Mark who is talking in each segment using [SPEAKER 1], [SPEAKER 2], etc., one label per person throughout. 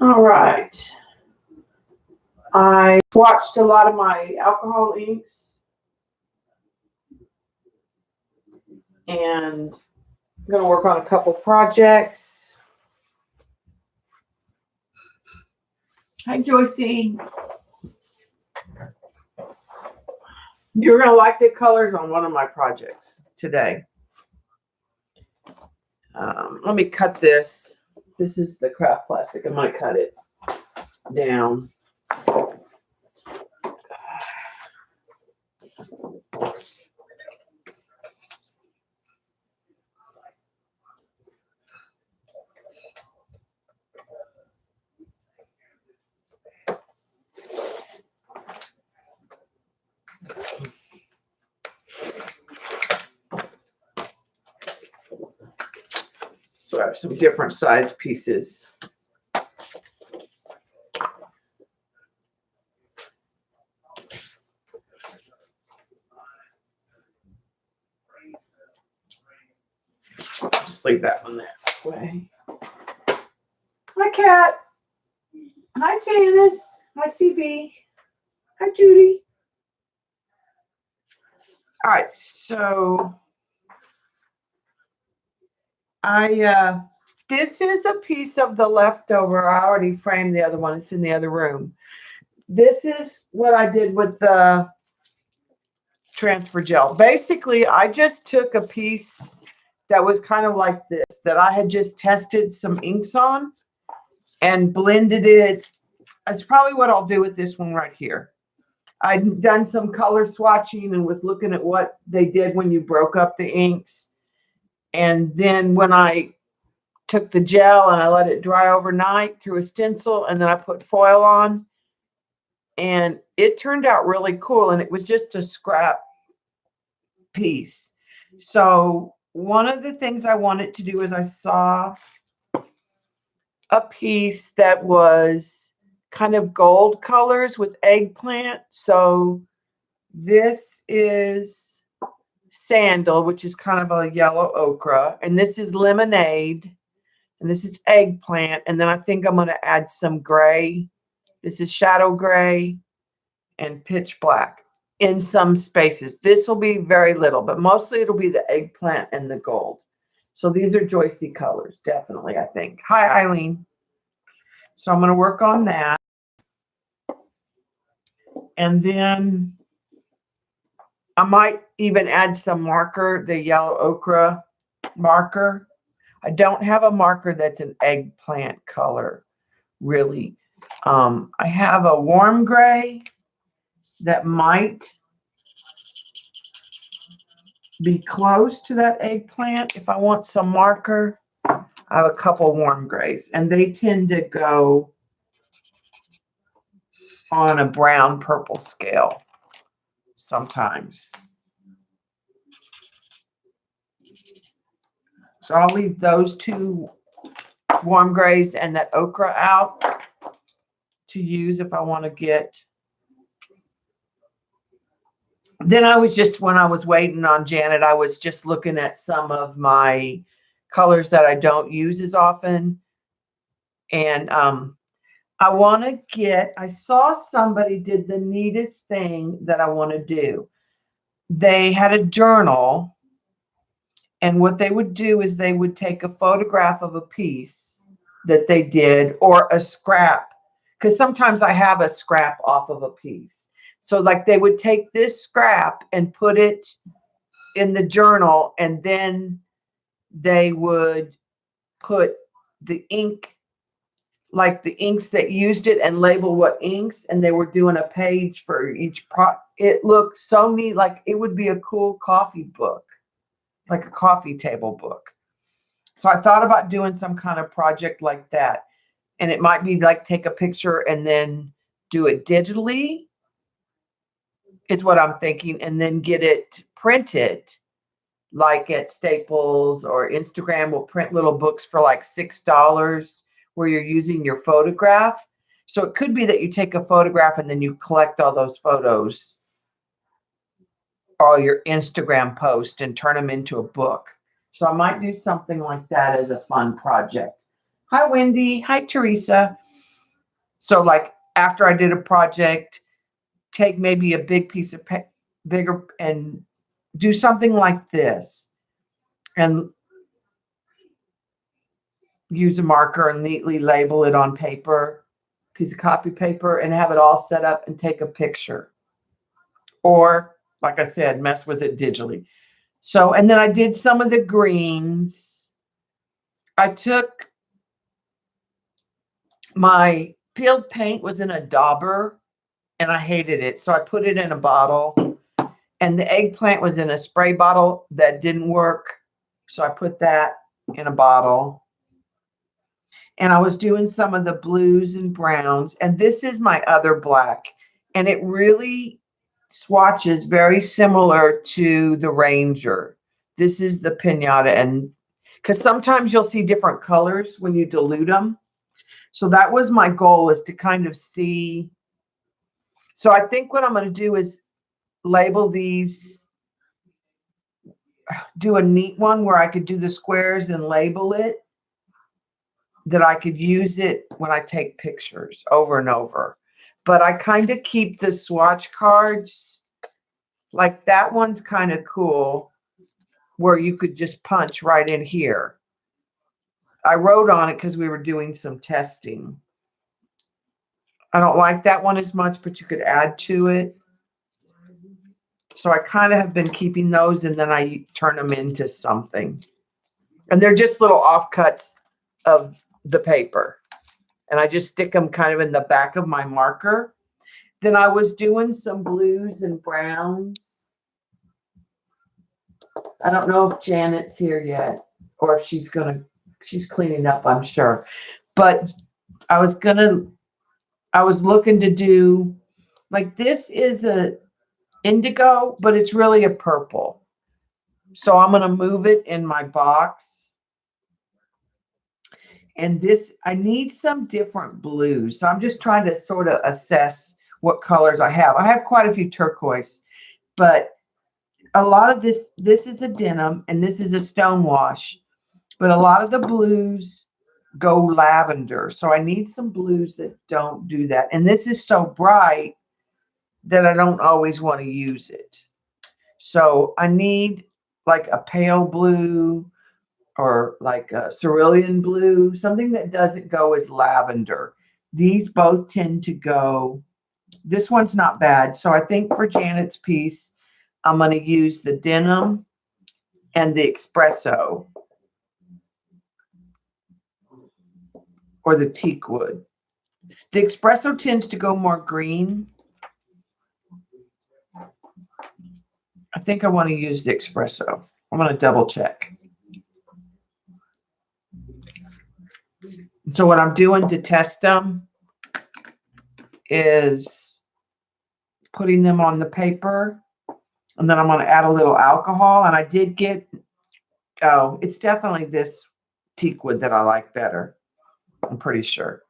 [SPEAKER 1] All right. I swatched a lot of my alcohol inks. And I'm going to work on a couple projects. Hi, Joycey. You're going to like the colors on one of my projects today. Let me cut this. This is the craft plastic. I'm going to cut it down. So I have some different size pieces. Just leave that one that way. Hi, Kat. Hi, Janice. Hi, CB. Hi, Judy. All right, so this is a piece of the leftover. I already framed the other one. It's in the other room. This is what I did with the transfer gel. Basically, I just took a piece that was kind of like this, that I had just tested some inks on and blended it. That's probably what I'll do with this one right here. I'd done some color swatching and was looking at what they did when you broke up the inks. And then when I took the gel and I let it dry overnight through a stencil, and then I put foil on, and it turned out really cool. And it was just a scrap piece. So one of the things I wanted to do is I saw a piece that was kind of gold colors with eggplant. So this is sandal, which is kind of a yellow ochre, and this is lemonade, and this is eggplant, and then I think I'm going to add some gray. This is shadow gray and pitch black in some spaces. This will be very little, but mostly it'll be the eggplant and the gold. So these are Joycey colors, definitely, I think. Hi, Eileen. So I'm going to work on that. And then I might even add some marker, the yellow ochre marker. I don't have a marker that's an eggplant color, really. I have a warm gray that might be close to that eggplant. If I want some marker, I have a couple warm grays, and they tend to go on a brown purple scale sometimes. So I'll leave those two warm grays and that ochre out to use if I want to get. Then I was just, when I was waiting on Janet, I was just looking at some of my colors that I don't use as often. And I want to get, I saw somebody did the neatest thing that I want to do. They had a journal, and what they would do is they would take a photograph of a piece that they did, or a scrap, because sometimes I have a scrap off of a piece. So like they would take this scrap and put it in the journal, and then they would put the ink, like the inks that used it, and label what inks, and they were doing a page for each it looked so neat, like it would be a cool coffee book, like a coffee table book. So I thought about doing some kind of project like that, and it might be like take a picture and then do it digitally is what I'm thinking, and then get it printed, like at Staples or Instagram will print little books for like $6 where you're using your photograph. So it could be that you take a photograph and then you collect all those photos, all your Instagram posts, and turn them into a book. So I might do something like that as a fun project. Hi, Wendy. Hi, Teresa. So like after I did a project, take maybe a big piece of bigger and do something like this and use a marker and neatly label it on paper, piece of copy paper, and have it all set up and take a picture. Or, like I said, mess with it digitally. So, and then I did some of the greens. I took my peeled paint was in a dauber and I hated it. So I put it in a bottle, and the eggplant was in a spray bottle that didn't work. So I put that in a bottle. And I was doing some of the blues and browns. And this is my other black. And it really swatches very similar to the Ranger. This is the Pinata. And because sometimes you'll see different colors when you dilute them. So that was my goal, is to kind of see. So I think what I'm going to do is label these, do a neat one where I could do the squares and label it, that I could use it when I take pictures over and over. But I kind of keep the swatch cards, like that one's kind of cool, where you could just punch right in here. I wrote on it because we were doing some testing. I don't like that one as much, but you could add to it. So I kind of have been keeping those, and then I turn them into something. And they're just little offcuts of the paper. And I just stick them kind of in the back of my marker. Then I was doing some blues and browns. I don't know if Janet's here yet, or if she's cleaning up, I'm sure. But I was looking to do, like, this is a indigo, but it's really a purple. So I'm going to move it in my box. And this, I need some different blues. So I'm just trying to sort of assess what colors I have. I have quite a few turquoise, but a lot of this is a denim and this is a stone wash. But a lot of the blues go lavender. So I need some blues that don't do that. And this is so bright that I don't always want to use it. So I need like a pale blue, or like a cerulean blue, something that doesn't go as lavender. These both tend to go, this one's not bad. So I think for Janet's piece, I'm going to use the denim and the espresso, or the teak wood. The espresso tends to go more green. I think I want to use the espresso. I'm going to double check. So what I'm doing to test them is putting them on the paper, and then I'm going to add a little alcohol. And I did get, oh, it's definitely this teak wood that I like better, I'm pretty sure.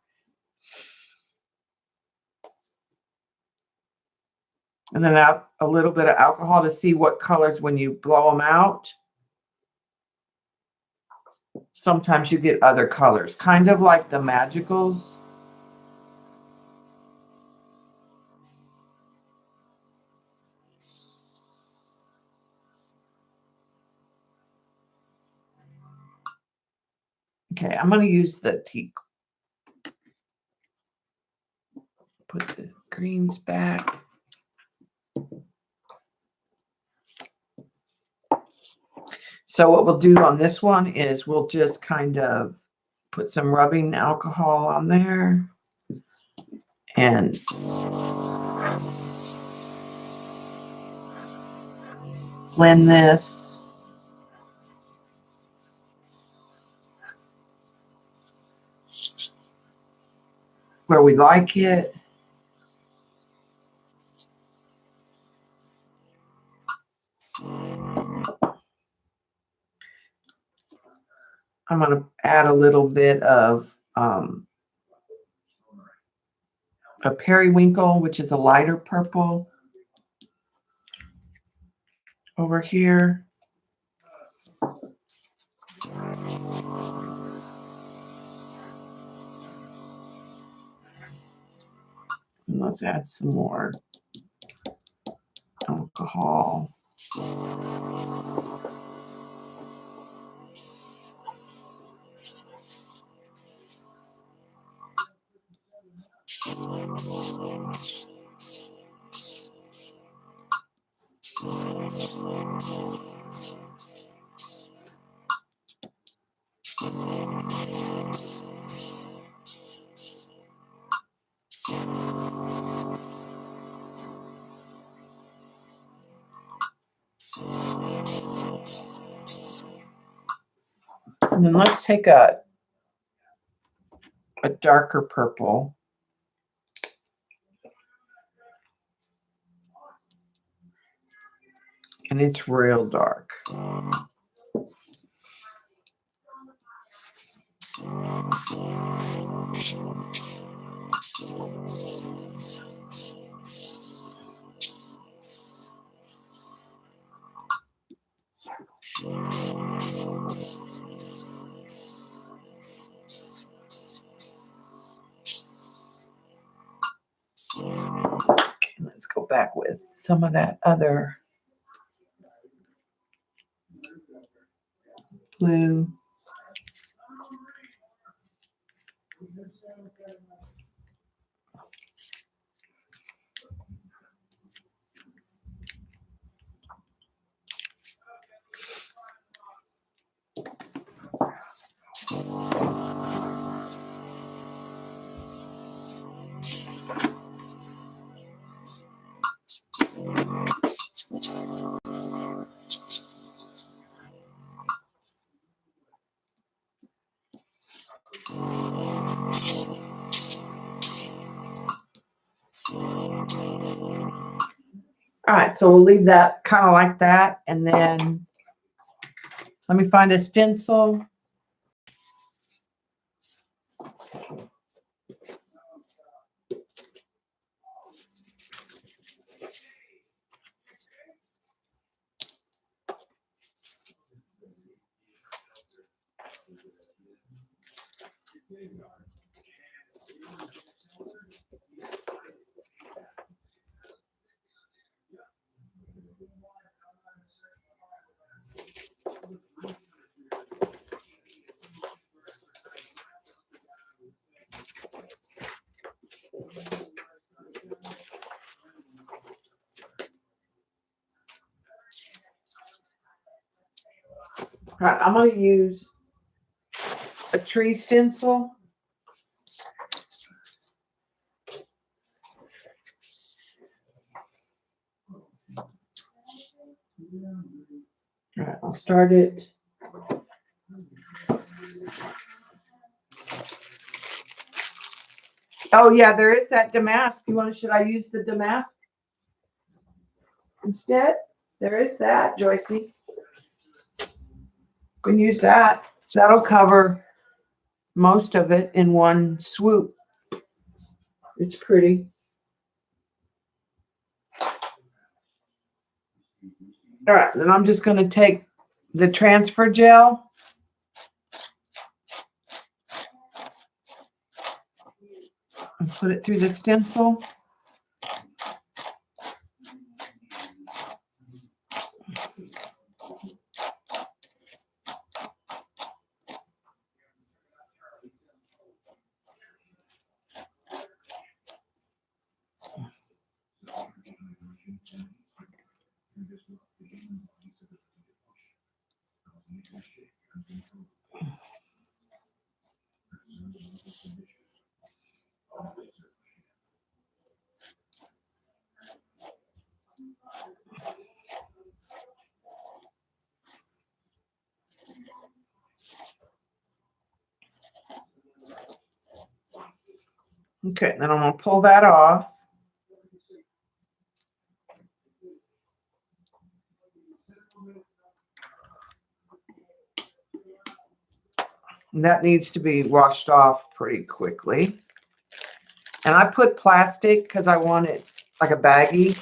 [SPEAKER 1] And then add a little bit of alcohol to see what colors when you blow them out. Sometimes you get other colors, kind of like the Magicals. Okay, I'm going to use the teak. Put the greens back. So what we'll do on this one is we'll just kind of put some rubbing alcohol on there and blend this. Where we like it. I'm going to add a little bit of a periwinkle, which is a lighter purple, over here. let's add some more alcohol. And then let's take a darker purple. And it's real dark. Let's go back with some of that other blue. All right, so we'll leave that kind of like that. And then let me find a stencil. All right, I'm going to use a tree stencil. All right, I'll start it. Oh yeah, there is that damask. Should I use the damask instead? There is that, Joycey. You can use that. That'll cover most of it in one swoop. It's pretty. All right, then I'm just going to take the transfer gel. And put it through the stencil. Okay, then I'm going to pull that off. And that needs to be washed off pretty quickly. And I put plastic because I want it like a baggie.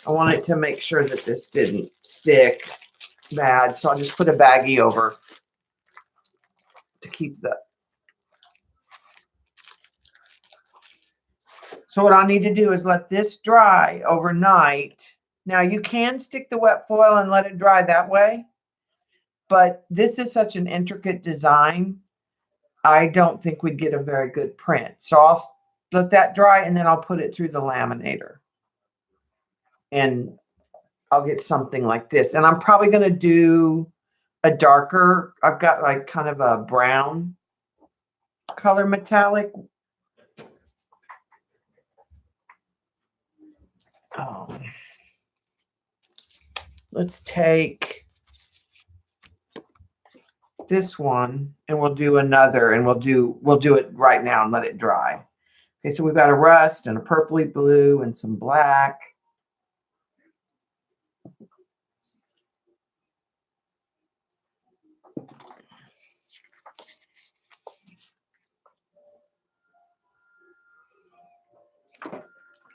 [SPEAKER 1] I want it to make sure that this didn't stick bad. So I'll just put a baggie over to keep the So what I need to do is let this dry overnight. Now you can stick the wet foil and let it dry that way, but this is such an intricate design. I don't think we'd get a very good print. So I'll let that dry and then I'll put it through the laminator. And I'll get something like this. And I'm probably going to do a darker, I've got like kind of a brown color metallic. Let's take this one and we'll do another, and we'll do it right now and let it dry. Okay, so we've got a rust and a purpley blue and some black.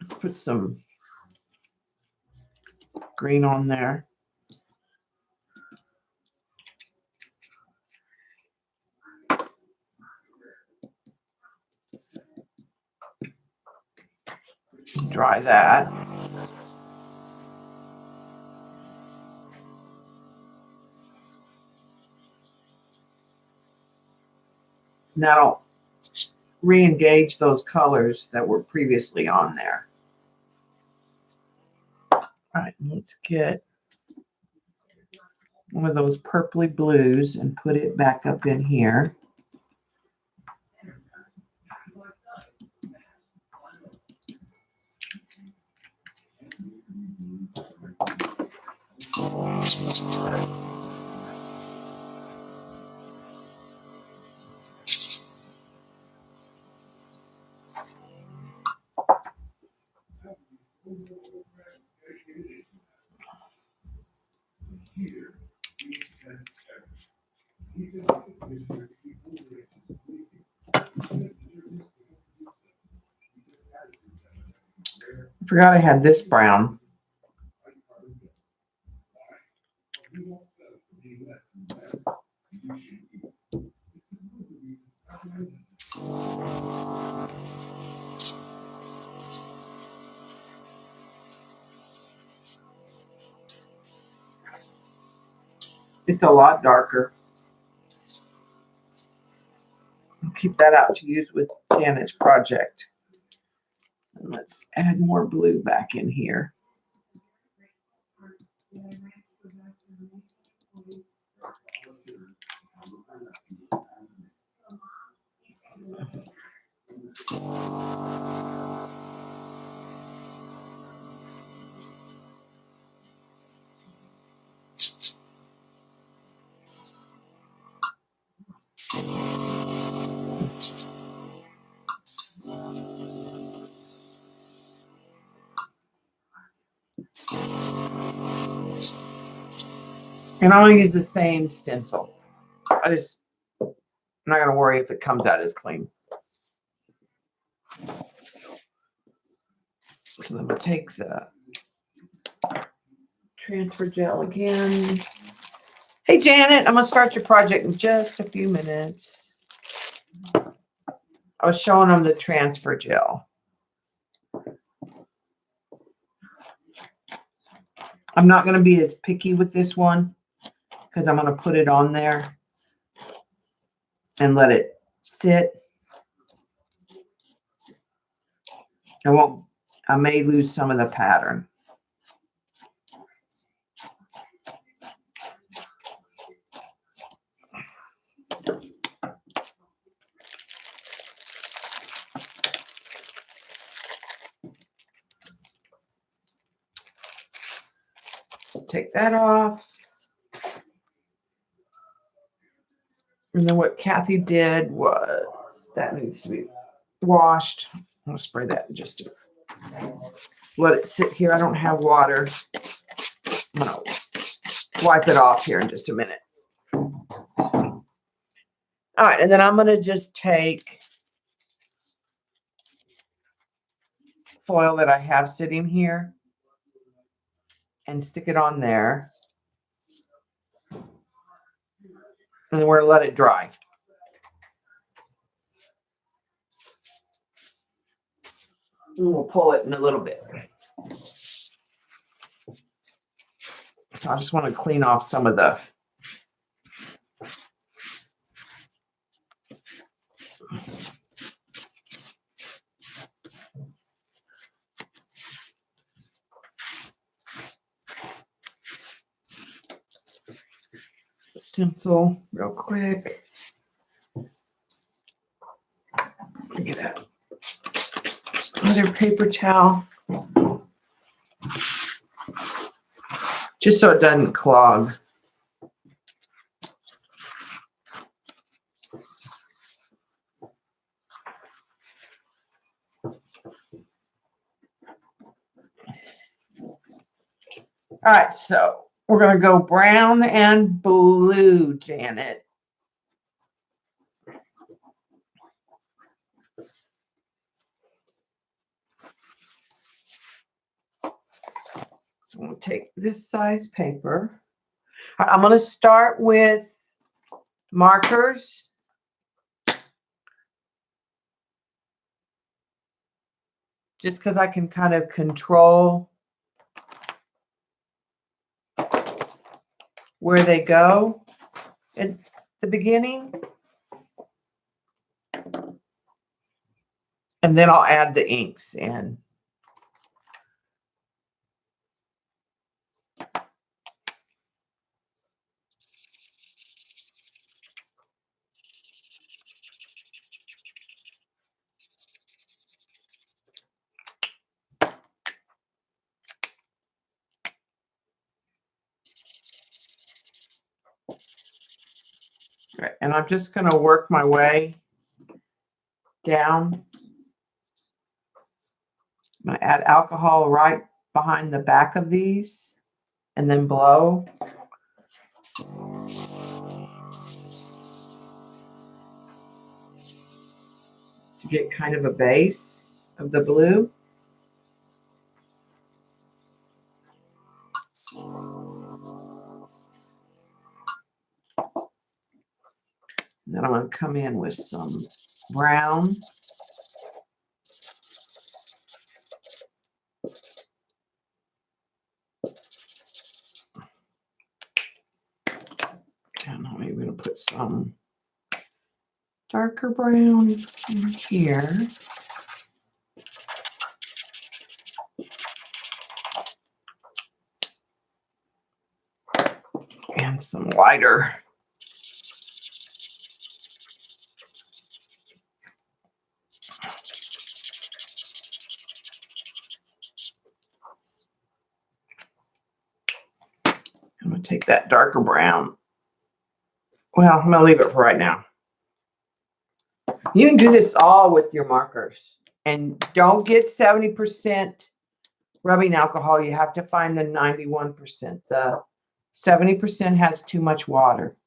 [SPEAKER 1] Let's put some green on there. Dry that. And that'll re-engage those colors that were previously on there. All right, let's get one of those purpley blues and put it back up in here. I forgot I had this brown. It's a lot darker. I'll keep that out to use with Janet's project. And let's add more blue back in here. And I'll use the same stencil. I'm not going to worry if it comes out as clean. So then we'll take the transfer gel again. Hey, Janet, I'm going to start your project in just a few minutes. I was showing them the transfer gel. I'm not going to be as picky with this one because I'm going to put it on there and let it sit. I may lose some of the pattern. Take that off. And then what Kathy did was, that needs to be washed. I'm going to spray that in just to let it sit here. I don't have water. I'm going to wipe it off here in just a minute. All right, and then I'm going to just take foil that I have sitting here and stick it on there. And then we're going to let it dry. And we'll pull it in a little bit. So I just want to clean off some of the stencil real quick. Get another paper towel. Just so it doesn't clog. All right, so we're going to go brown and blue, Janet. So we'll take this size paper. All right, I'm going to start with markers. Just because I can kind of control where they go at the beginning. And then I'll add the inks in. Right, and I'm just going to work my way down. I'm going to add alcohol right behind the back of these and then blow. To get kind of a base of the blue. And then I'm going to come in with some brown. And I'm going to put some darker brown in here. And some lighter. I'm going to take that darker brown. Well, I'm going to leave it for right now. You can do this all with your markers. And don't get 70% rubbing alcohol. You have to find the 91%. The 70% has too much water.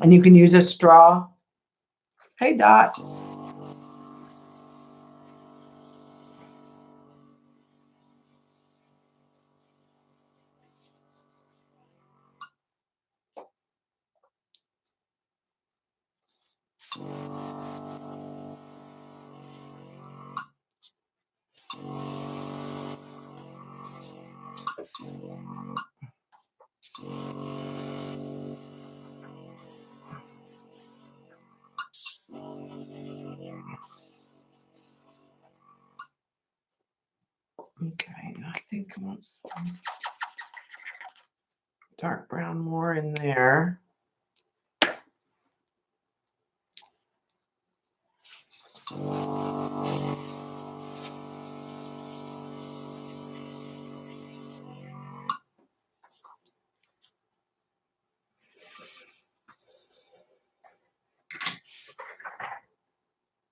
[SPEAKER 1] And you can use a straw. Hey, Dot. Okay, I think I want some dark brown more in there.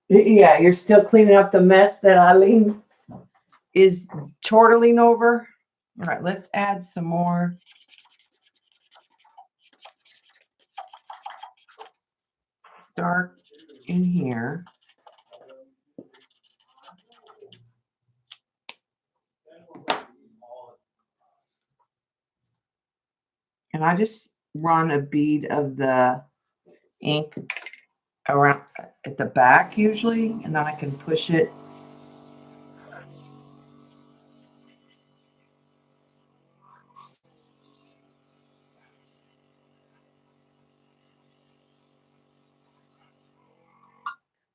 [SPEAKER 1] Yeah, you're still cleaning up the mess that Eileen is chortling over. All right, let's add some more. Dark in here. And I just run a bead of the ink around at the back usually, and then I can push it.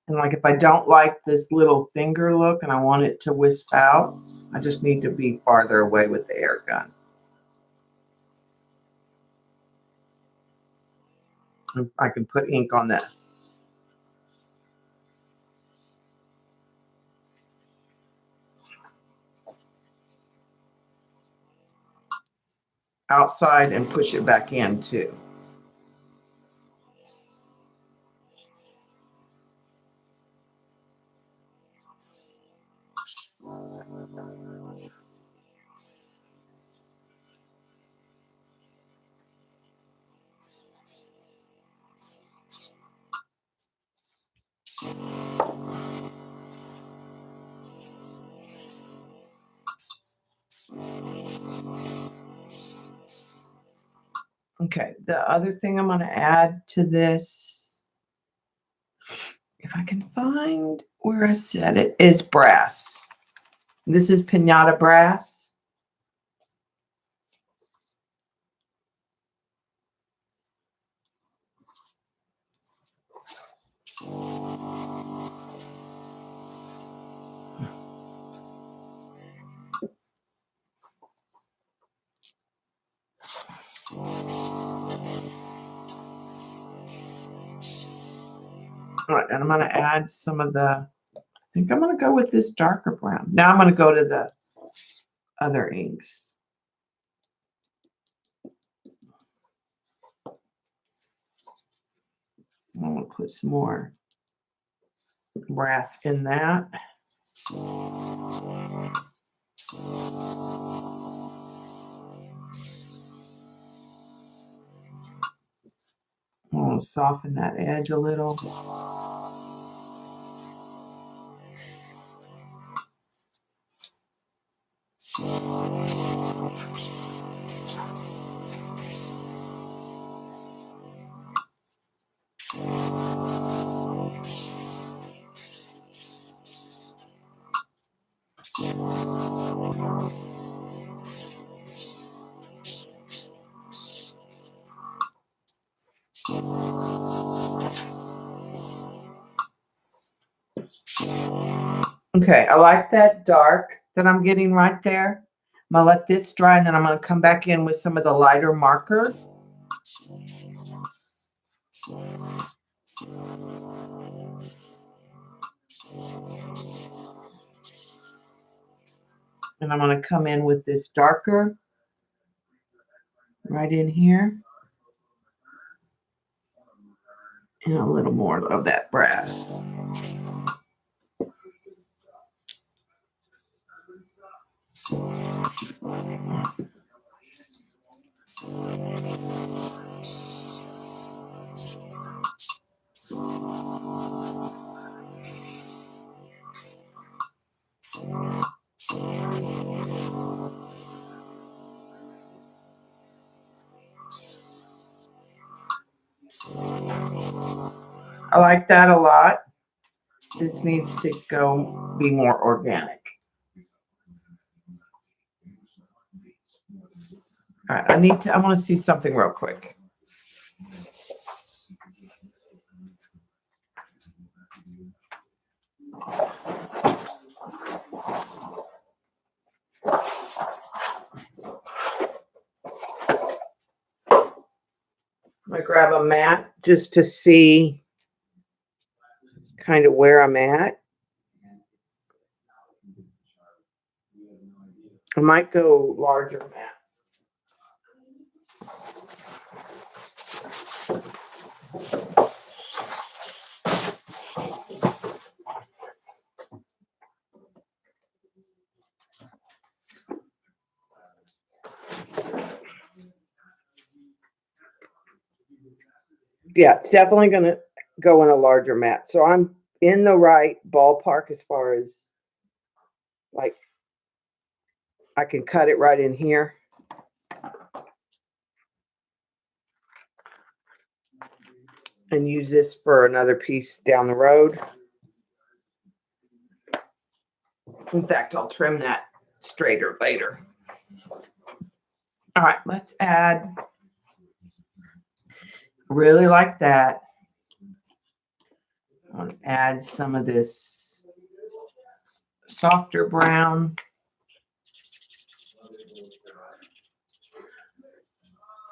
[SPEAKER 1] And like if I don't like this little finger look and I want it to wisp out, I just need to be farther away with the air gun. I can put ink on that. Outside and push it back in too. Okay, the other thing I'm going to add to this, if I can find where I said it, is brass. This is Pinata brass. All right, and I'm going to add some of the, I think I'm going to go with this darker brown. Now I'm going to go to the other inks. I'm going to put some more brass in that. I'm going to soften that edge a little. Okay, I like that dark that I'm getting right there. I'm going to let this dry, and then I'm going to come back in with some of the lighter marker. And I'm going to come in with this darker right in here. And a little more of that brass. I like that a lot. This needs to go be more organic. All right, I want to see something real quick. I'm going to grab a mat just to see kind of where I'm at. I might go larger mat. Yeah, it's definitely going to go in a larger mat. So I'm in the right ballpark as far as like I can cut it right in here. and use this for another piece down the road. In fact, I'll trim that straighter later. All right, let's add. Really like that. I'm going to add some of this softer brown.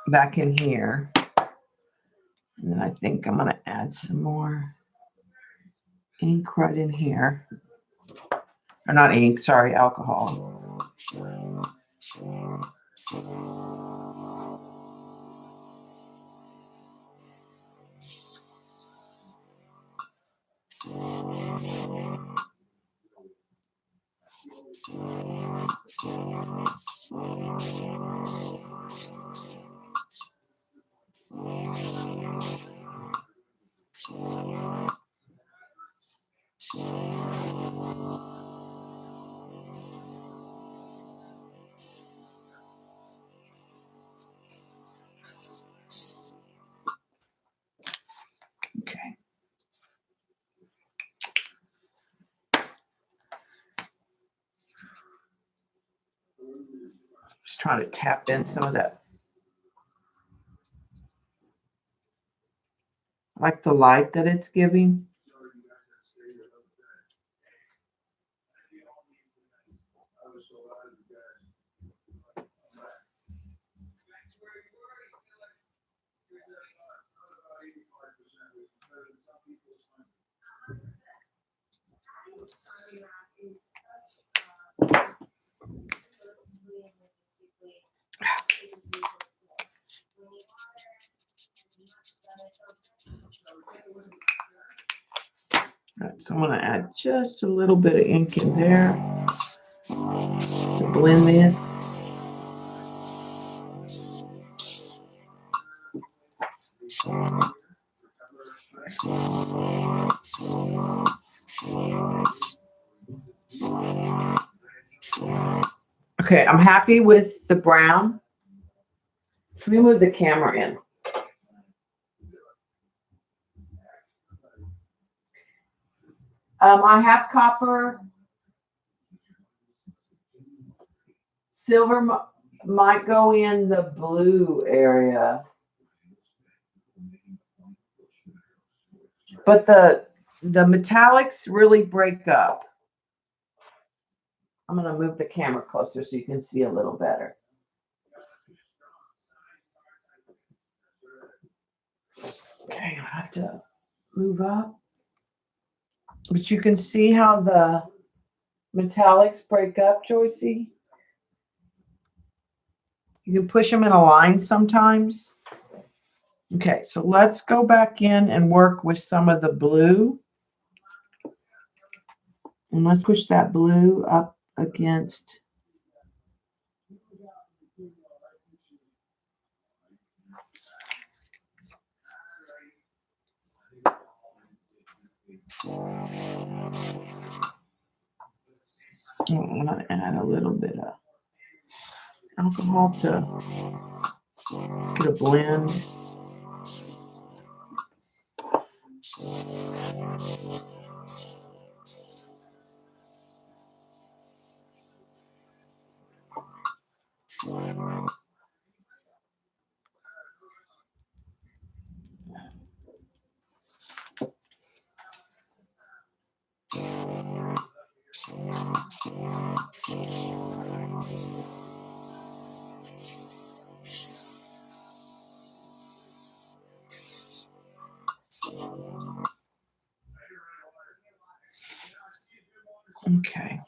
[SPEAKER 1] Back in here. And then I think I'm going to add some more ink right in here. Or not ink, sorry, alcohol. Okay. Just trying to tap in some of that. I like the light that it's giving. All right, so I'm going to add just a little bit of ink in there to blend this. Okay, I'm happy with the brown. Let me move the camera in. I have copper. Silver might go in the blue area. But the metallics really break up. I'm going to move the camera closer so you can see a little better. Okay, I have to move up. But you can see how the metallics break up, Joycey. You can push them in a line sometimes. Okay, so let's go back in and work with some of the blue. And let's push that blue up against. I'm going to add a little bit of alcohol to get a blend. Okay.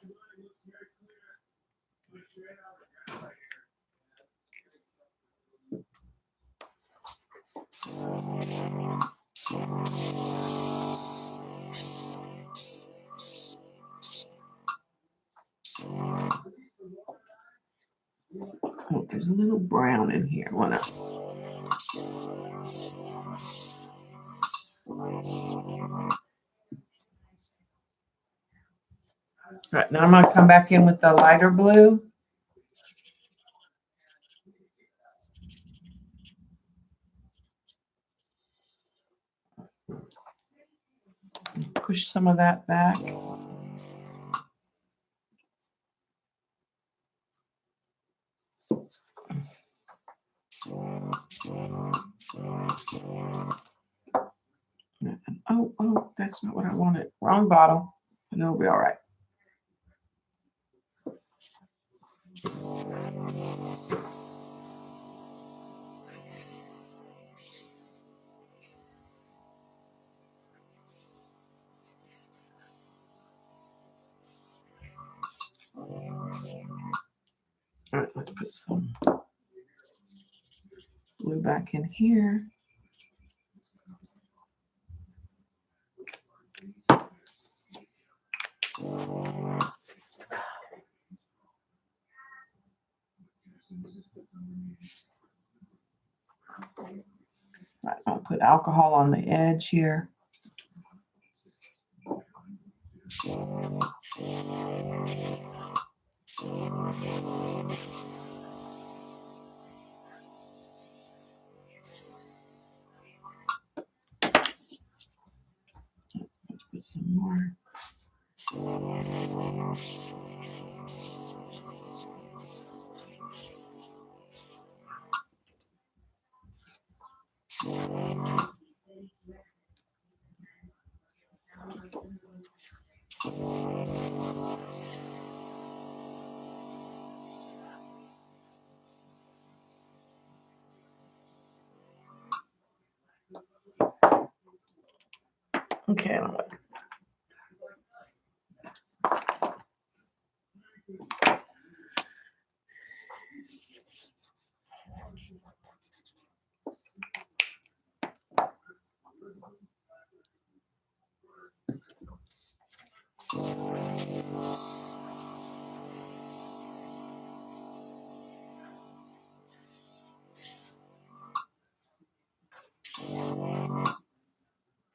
[SPEAKER 1] Oh, there's a little brown in here. All right, now I'm going to come back in with the lighter blue. push some of that back. Oh, that's not what I wanted. Wrong bottle. And it'll be all right. All right, let's put some blue back in here. Right, I'll put alcohol on the edge here. Let's put some more. Okay, I'm like,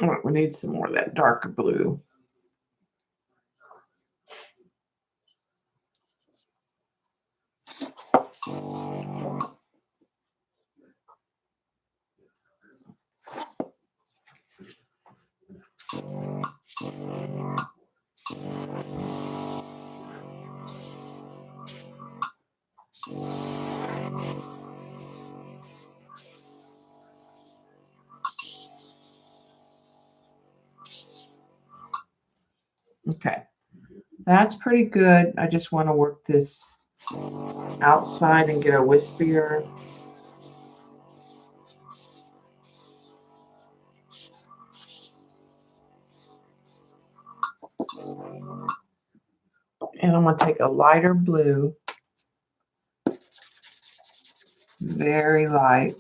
[SPEAKER 1] all right, we need some more of that darker blue. Okay, that's pretty good. I just want to work this outside and get a wispier. And I'm going to take a lighter blue, very light.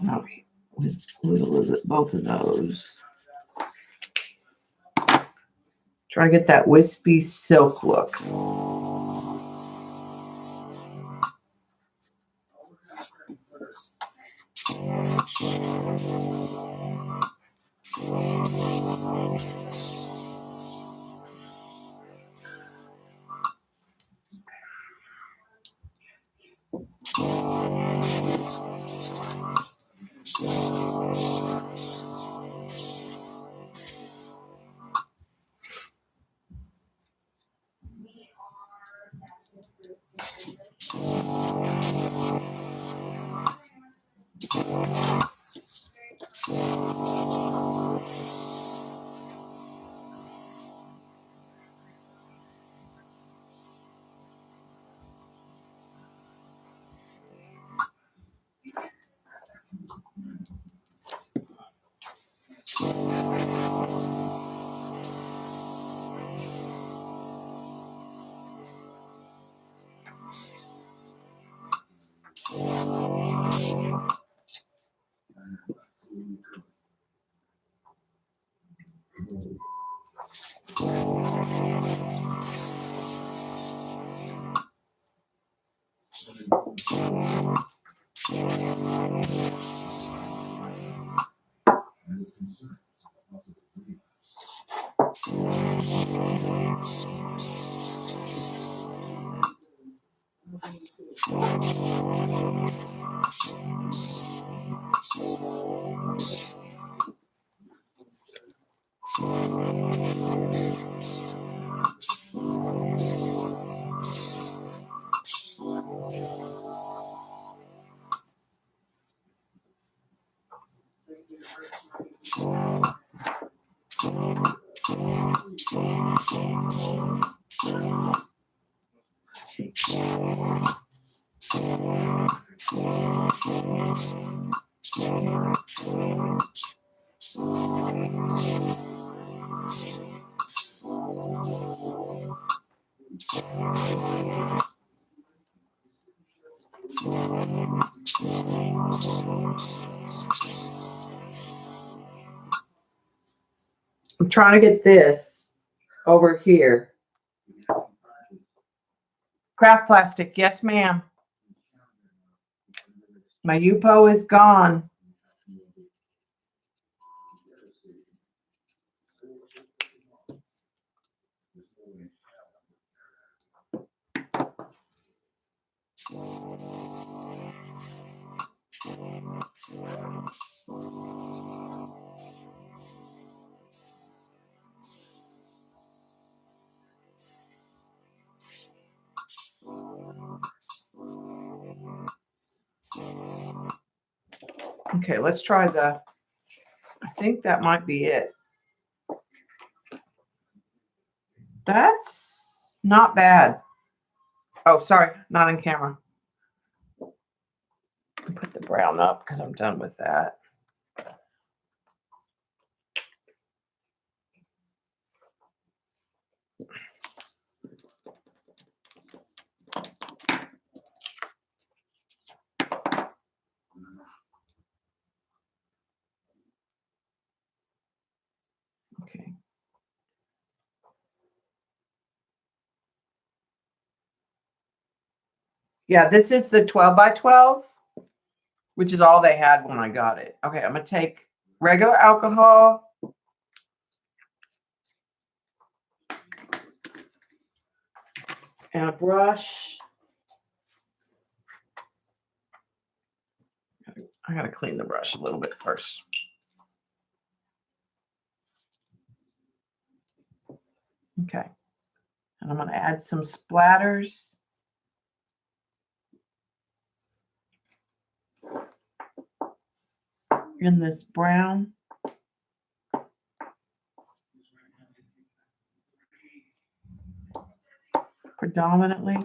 [SPEAKER 1] Okay, with both of those. Try to get that wispy silk look. I'm trying to get this over here. Craft plastic, yes, ma'am. My Yupo is gone. Okay, let's try the, I think that might be it. That's not bad. Oh, sorry, not in camera. Put the brown up because I'm done with that. Okay. Yeah, this is the 12 by 12, which is all they had when I got it. Okay, I'm going to take regular alcohol. And a brush. I got to clean the brush a little bit first. Okay. And I'm going to add some splatters. In this brown. Predominantly.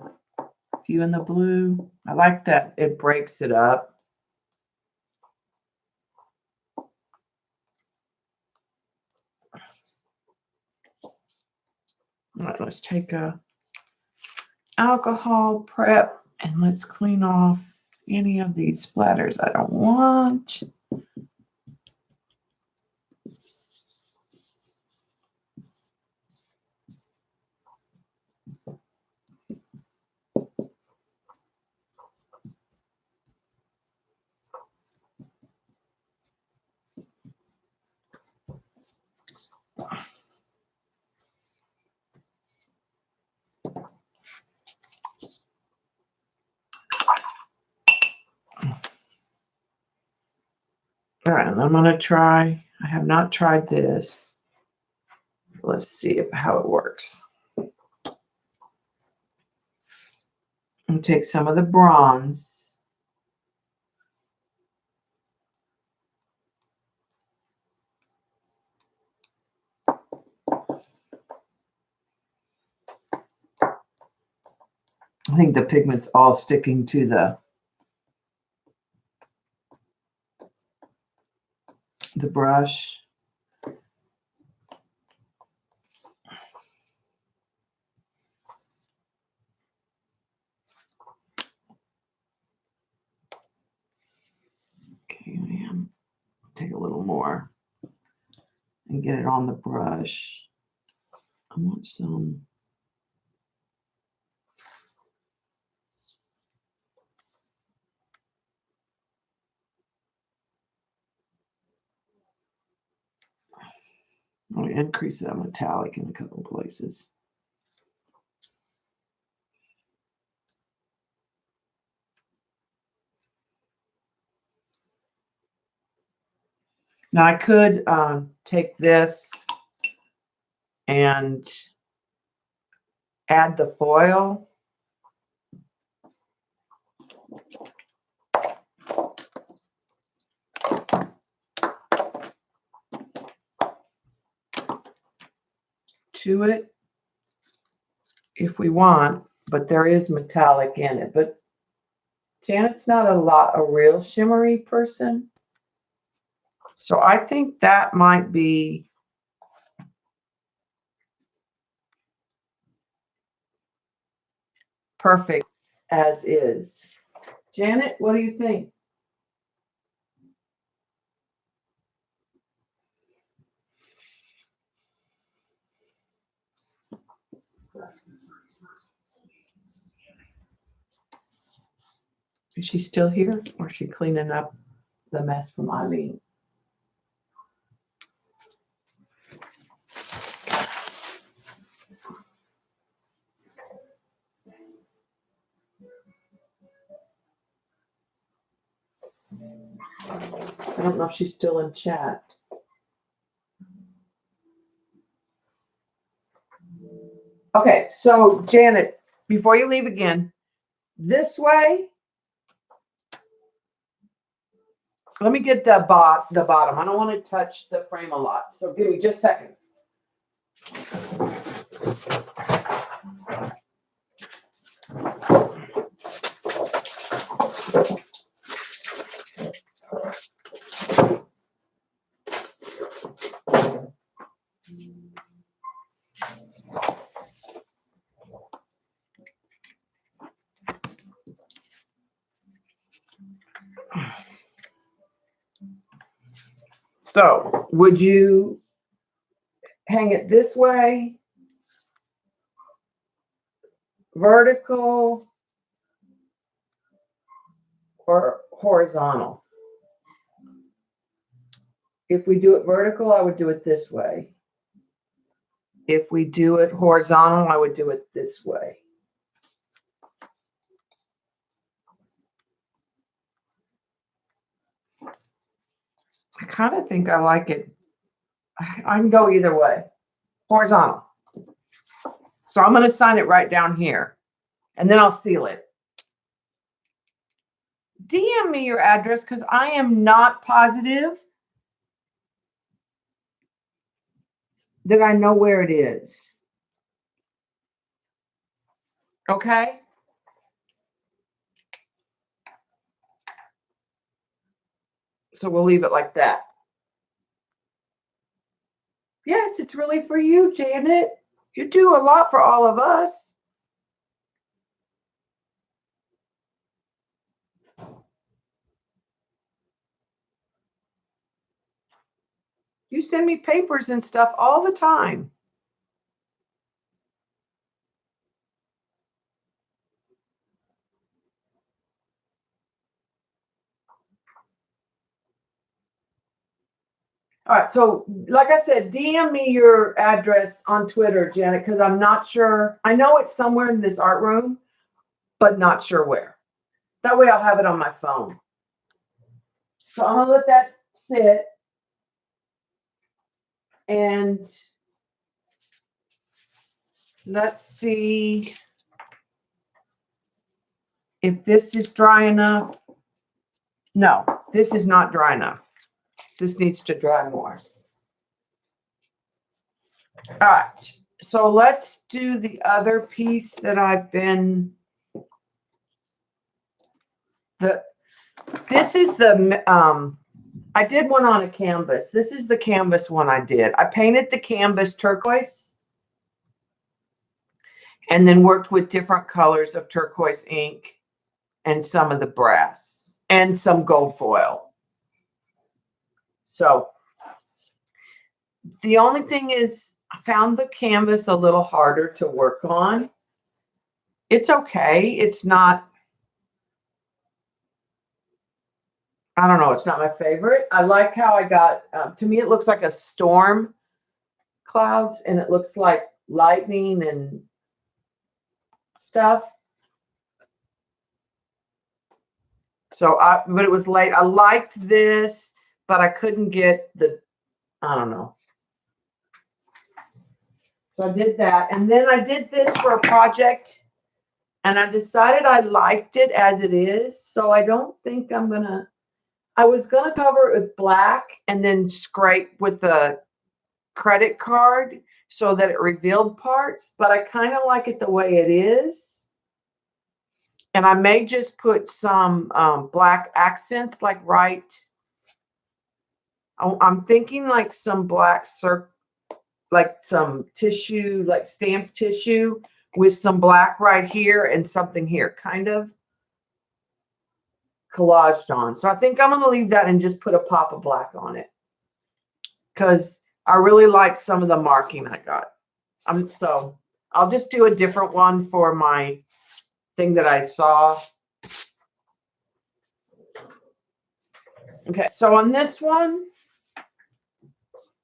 [SPEAKER 1] A few in the blue. I like that it breaks it up. All right, let's take a alcohol prep and let's clean off any of these splatters I don't want. All right, and I'm going to try, I have not tried this. Let's see how it works. I'm going to take some of the bronze. I think the pigment's all sticking to the brush. take a little more and get it on the brush. I want some. I'm going to increase that metallic in a couple places. Now I could take this and add the foil. To it if we want, but there is metallic in it. But Janet's not a real shimmery person. So I think that might be perfect as is. Janet, what do you think? Is she still here, or is she cleaning up the mess from Eileen? I don't know if she's still in chat. Okay, so Janet, before you leave again, this way. Let me get the bottom. I don't want to touch the frame a lot. So give me just a second. So would you hang it this way, vertical, or horizontal? If we do it vertical, I would do it this way. If we do it horizontal, I would do it this way. I kind of think I like it. I can go either way. Horizontal. So I'm going to sign it right down here, and then I'll seal it. DM me your address because I am not positive that I know where it is. Okay? So we'll leave it like that. Yes, it's really for you, Janet. You do a lot for all of us. You send me papers and stuff all the time. All right, so like I said, DM me your address on Twitter, Janet, because I'm not sure. I know it's somewhere in this art room, but not sure where. That way I'll have it on my phone. So I'm going to let that sit. And let's see if this is dry enough. No, this is not dry enough. This needs to dry more. All right, so let's do the other piece that I've been. This is the I did one on a canvas. This is the canvas one I did. I painted the canvas turquoise and then worked with different colors of turquoise ink and some of the brass and some gold foil. So the only thing is I found the canvas a little harder to work on. It's okay. It's not, I don't know. It's not my favorite. I like how I got, to me, it looks like a storm clouds and it looks like lightning and stuff. So but it was late. I liked this, but I couldn't get the, I don't know. So I did that. And then I did this for a project and I decided I liked it as it is. So I don't think I'm going to, I was going to cover it with black and then scrape with the credit card so that it revealed parts, but I kind of like it the way it is. And I may just put some black accents like right. I'm thinking like some black like some tissue, like stamped tissue with some black right here and something here, kind of collaged on. So I think I'm going to leave that and just put a pop of black on it because I really like some of the marking I got. So I'll just do a different one for my thing that I saw. Okay, so on this one,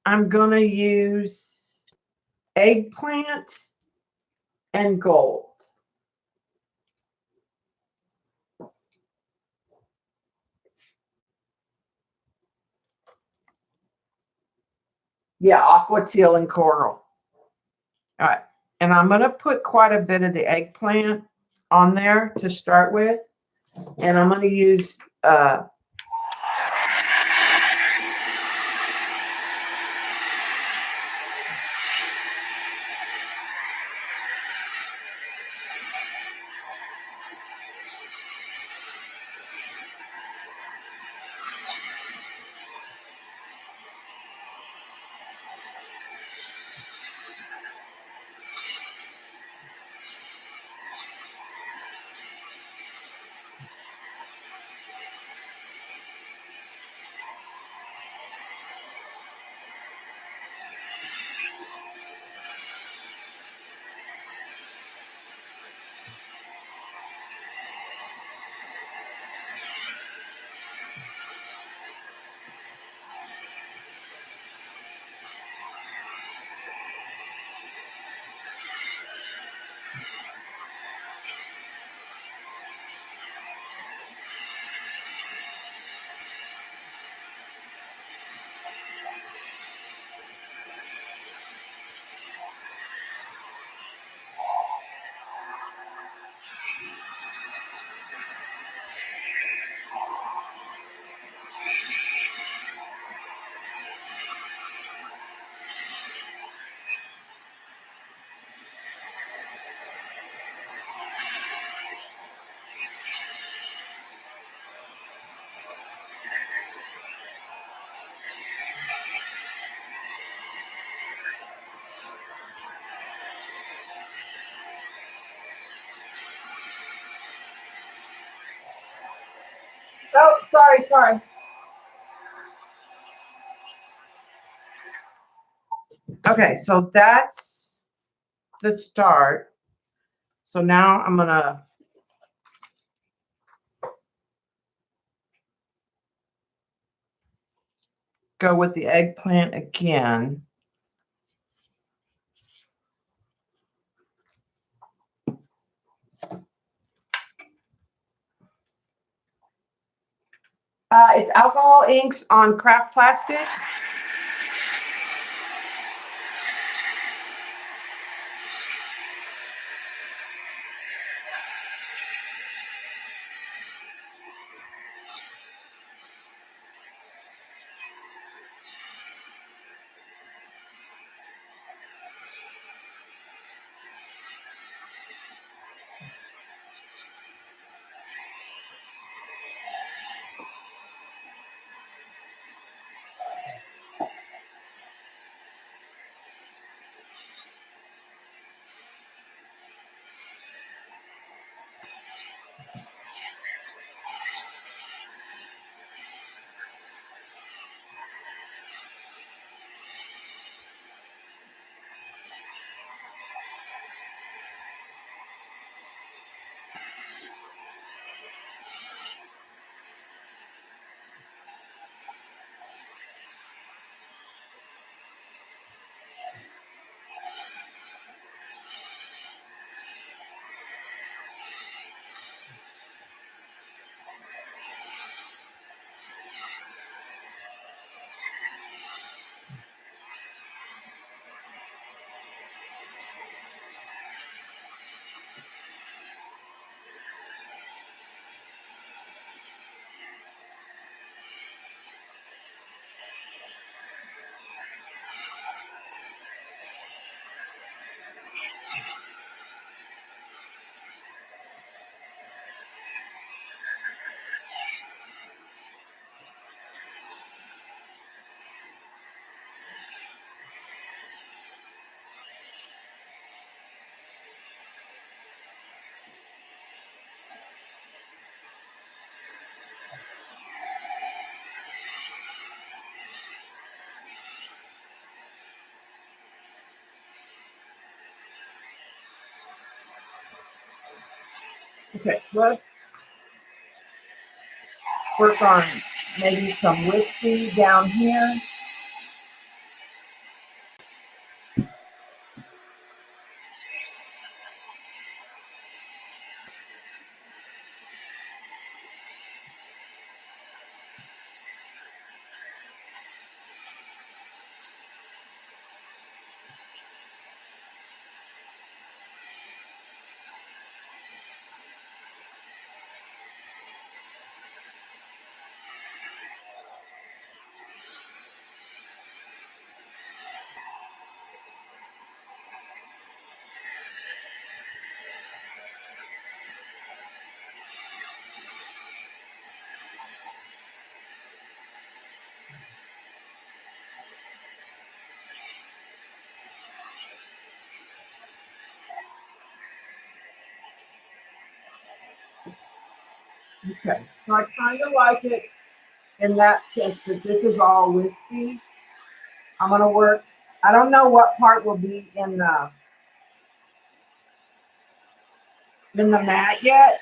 [SPEAKER 1] I'm going to use eggplant and gold. Yeah, aqua, teal, and coral. All right, and I'm going to put quite a bit of the eggplant on there to start with, and I'm going to use oh, sorry. Okay, so that's the start. So now I'm going to go with the eggplant again. It's alcohol inks on craft plastic. Okay, let's work on maybe some whiskey down here. Okay, so I kind of like it in that sense that this is all wispy. I'm gonna work. I don't know what part will be in the mat yet.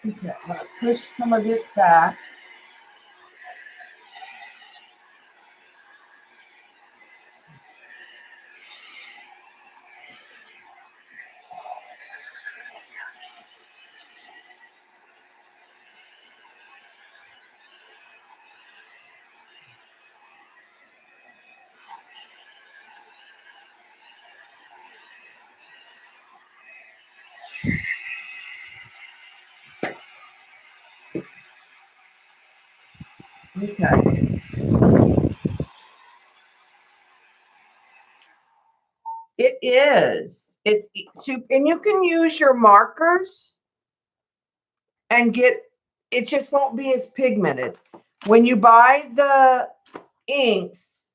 [SPEAKER 1] Okay, I'm gonna push some of this back. Okay. It is. It's soup, and you can use your markers and get. It just won't be as pigmented when you buy the inks.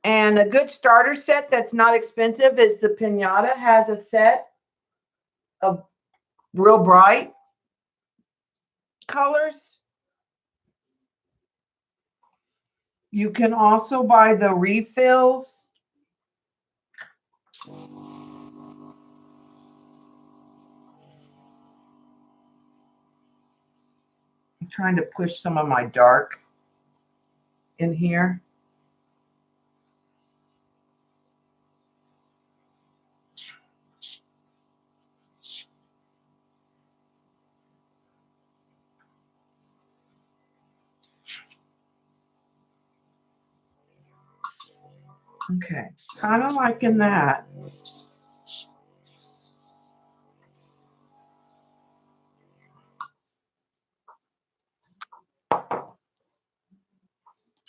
[SPEAKER 1] And a good starter set that's not expensive is the Pinata has a set of real bright colors. You can also buy the refills. I'm trying to push some of my dark in here. Okay, kind of liking that. All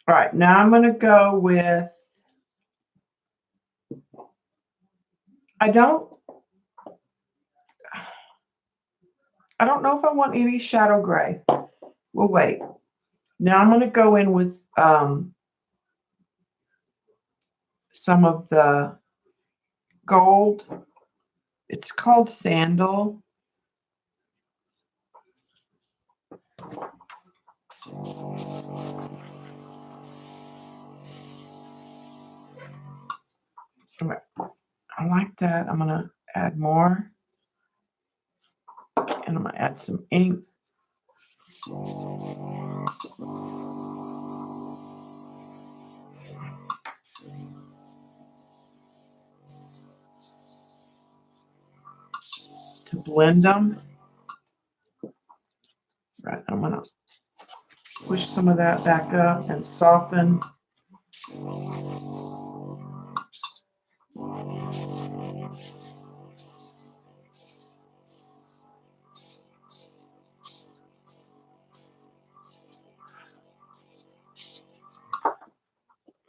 [SPEAKER 1] right, now I'm going to go with, I don't know if I want any shadow gray. We'll wait. Now I'm going to go in with some of the gold. It's called Sandal. I like that. I'm going to add more. And I'm going to add some ink. To blend them. Right, I'm going to push some of that back up and soften.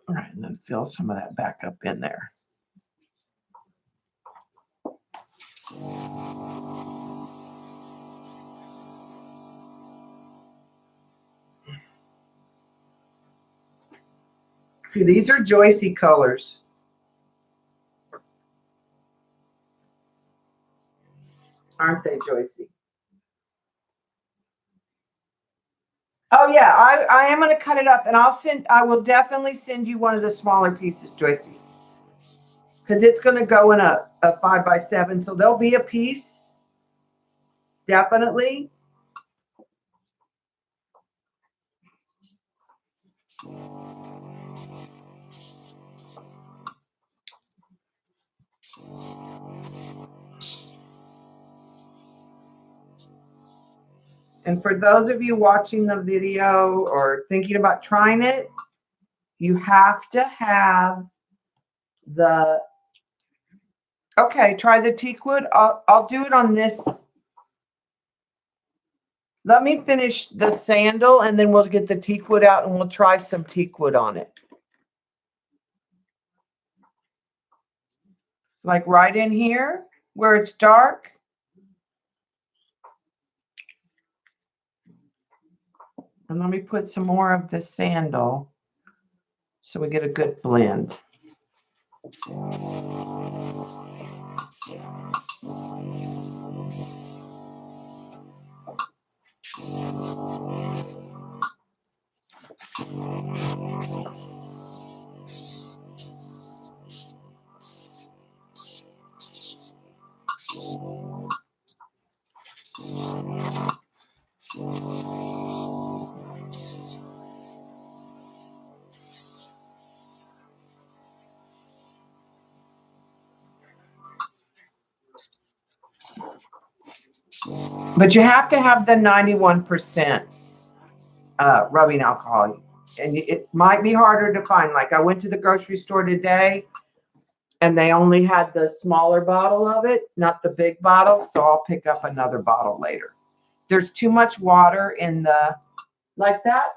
[SPEAKER 1] All right, and then fill some of that back up in there. See, these are Joycey colors. Aren't they, Joycey? Oh yeah, I am going to cut it up, and I will definitely send you one of the smaller pieces, Joycey, because it's going to go in a 5x7, so there'll be a piece, definitely. And for those of you watching the video or thinking about trying it, you have to have the, okay, try the teak wood. I'll do it on this. Let me finish the sandal and then we'll get the teak wood out and we'll try some teak wood on it. Like right in here where it's dark. And let me put some more of the sandal so we get a good blend. But you have to have the 91% rubbing alcohol. And it might be harder to find. Like I went to the grocery store today and they only had the smaller bottle of it, not the big bottle. So I'll pick up another bottle later. There's too much water in the, like that.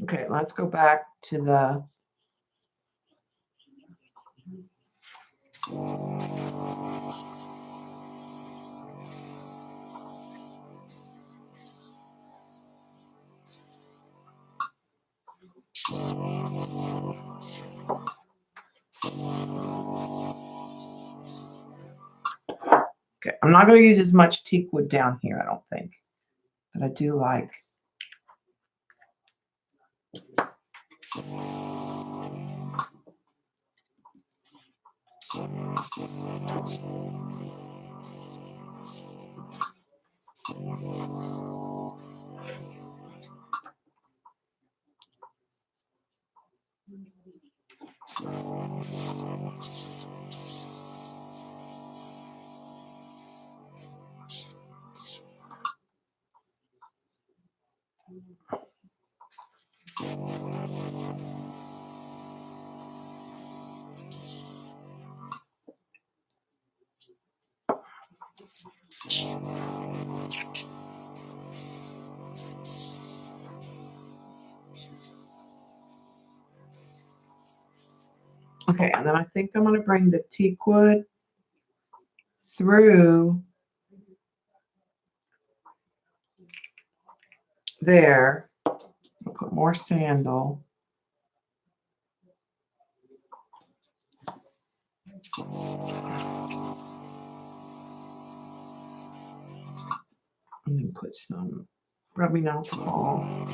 [SPEAKER 1] Okay, let's go back to the, okay, I'm not going to use as much teak wood down here, I don't think. But I do like. Okay, and then I think I'm going to bring the teak wood through there. I'll put more sandal. And then put some rubbing alcohol.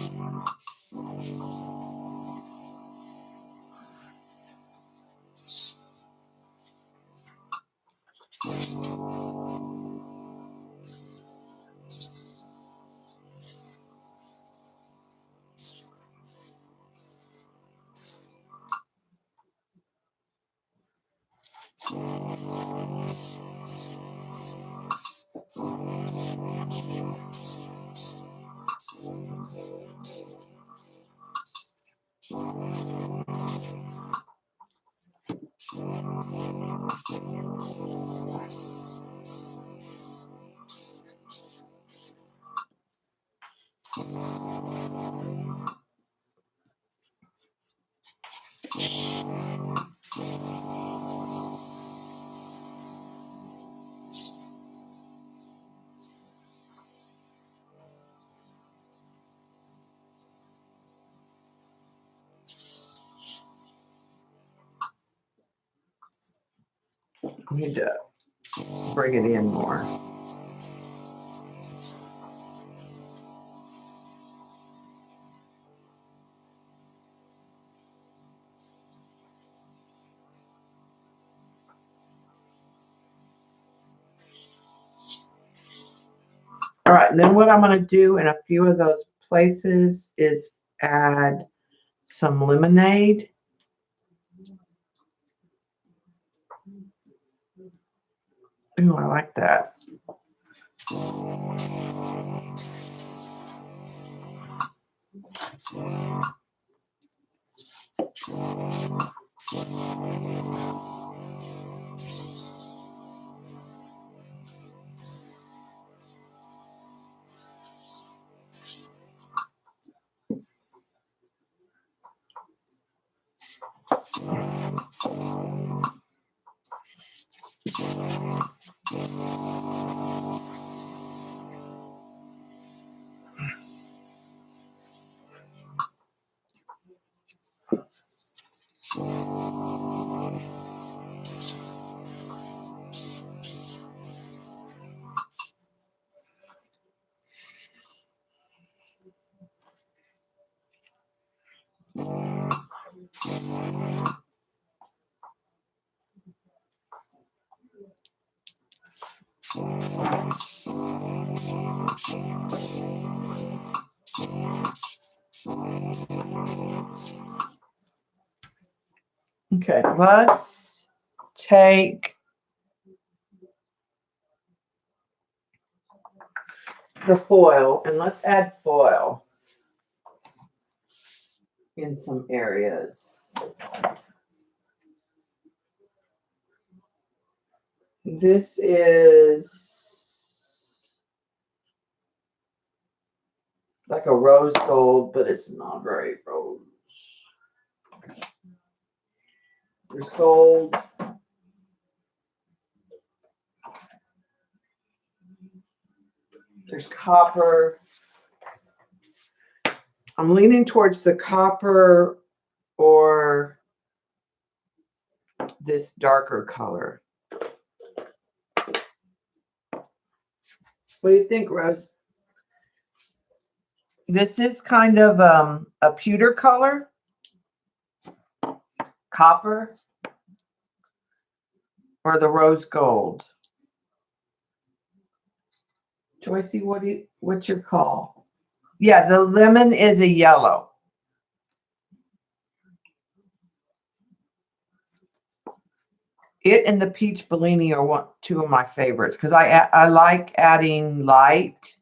[SPEAKER 1] I need to bring it in more. All right, and then what I'm going to do in a few of those places is add some lemonade. Ooh, I like that. Okay, let's take the foil and let's add foil in some areas. This is like a rose gold, but it's not very rose. There's gold. There's copper. I'm leaning towards the copper or this darker color. What do you think, Rose? This is kind of a pewter color. Copper or the rose gold. Joycey, what's your call? Yeah, the lemon is a yellow. It and the peach Bellini are two of my favorites because I like adding light.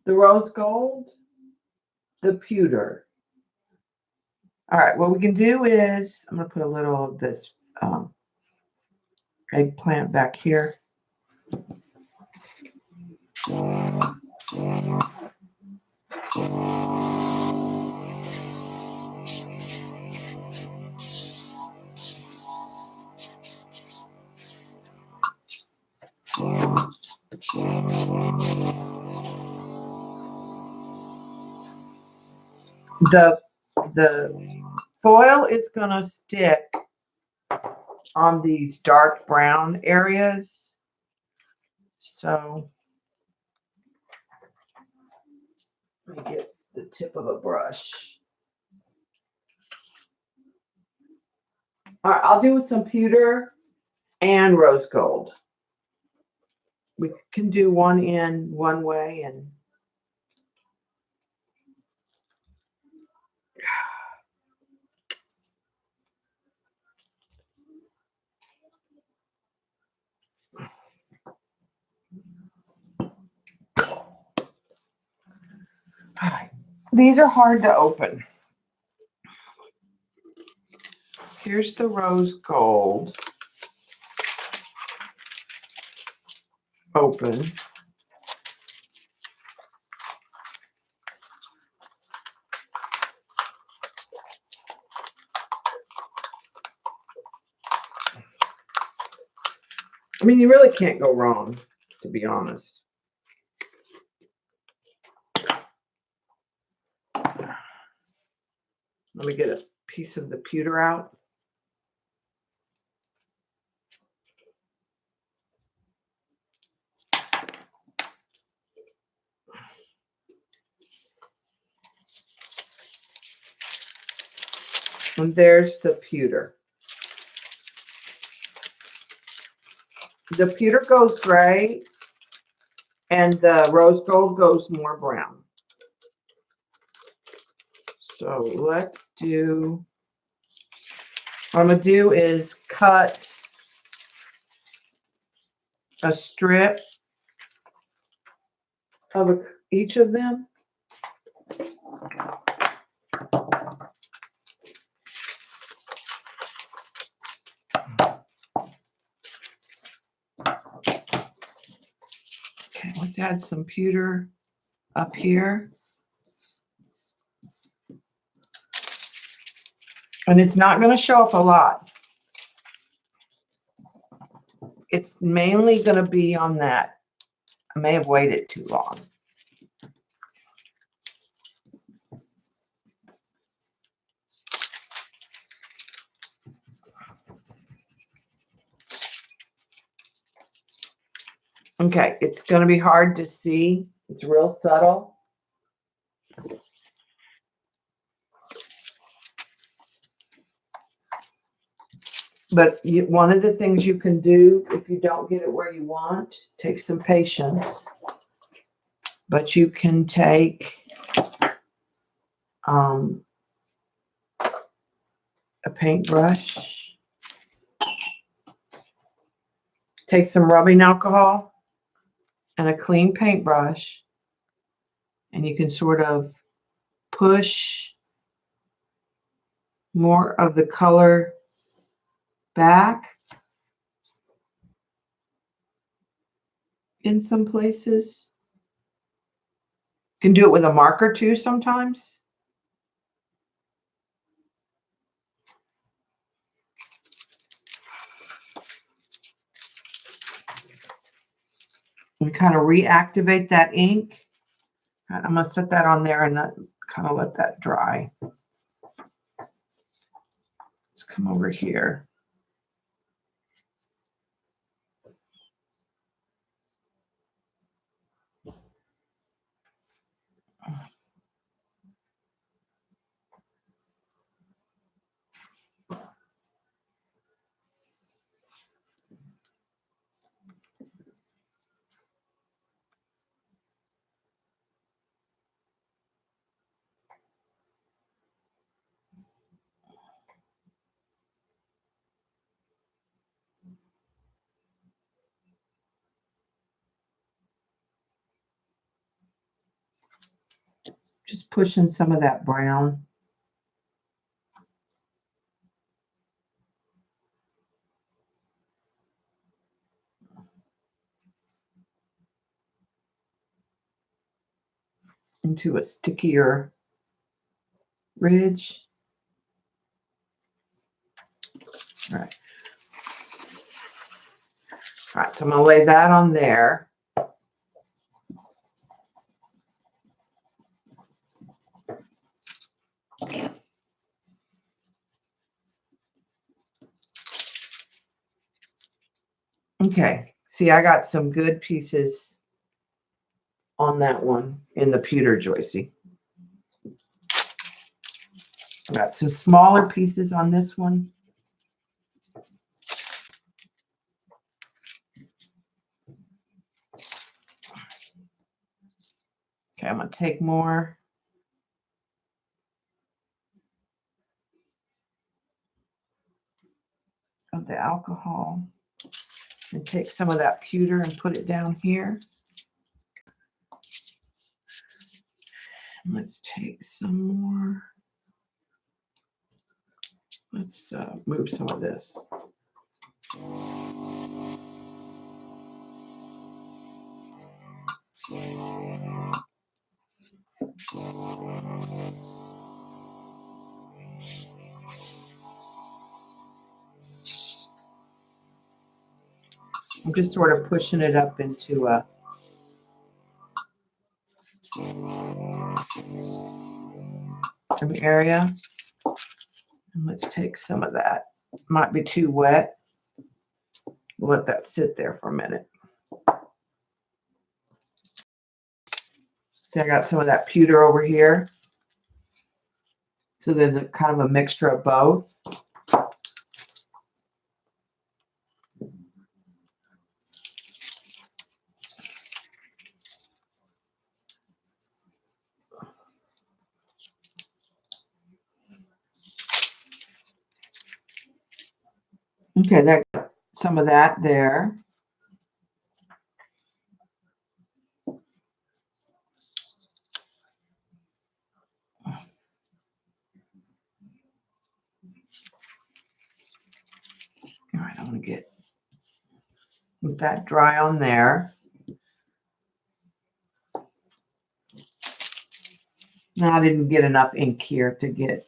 [SPEAKER 1] The rose gold, the pewter. All right, what we can do is, I'm going to put a little of this eggplant back here. The foil is going to stick on these dark brown areas. So let me get the tip of a brush. All right, I'll do with some pewter and rose gold. We can do one in one way and all right. These are hard to open. Here's the rose gold. Open. I mean, you really can't go wrong, to be honest. Let me get a piece of the pewter out. And there's the pewter. The pewter goes gray and the rose gold goes more brown. So let's do, what I'm going to do is cut a strip of each of them. Okay, let's add some pewter up here. And it's not going to show up a lot. It's mainly going to be on that. I may have waited too long. Okay, it's going to be hard to see. It's real subtle. But one of the things you can do if you don't get it where you want, take some patience. But you can take a paintbrush, take some rubbing alcohol and a clean paintbrush, and you can sort of push more of the color back in some places. You can do it with a marker too sometimes. And kind of reactivate that ink. I'm going to set that on there and kind of let that dry. Let's come over here. Just pushing some of that brown into a stickier ridge. All right. All right, so I'm going to lay that on there. Okay, see, I got some good pieces on that one in the pewter, Joycey. Got some smaller pieces on this one. Okay, I'm going to take more. Of the alcohol and take some of that pewter and put it down here. And let's take some more. Let's move some of this. I'm just sort of pushing it up into a an area. And let's take some of that. Might be too wet. We'll let that sit there for a minute. See, I got some of that pewter over here. So there's a kind of a mixture of both. Okay, that got some of that there. All right, I'm going to get that dry on there. No, I didn't get enough ink here to get.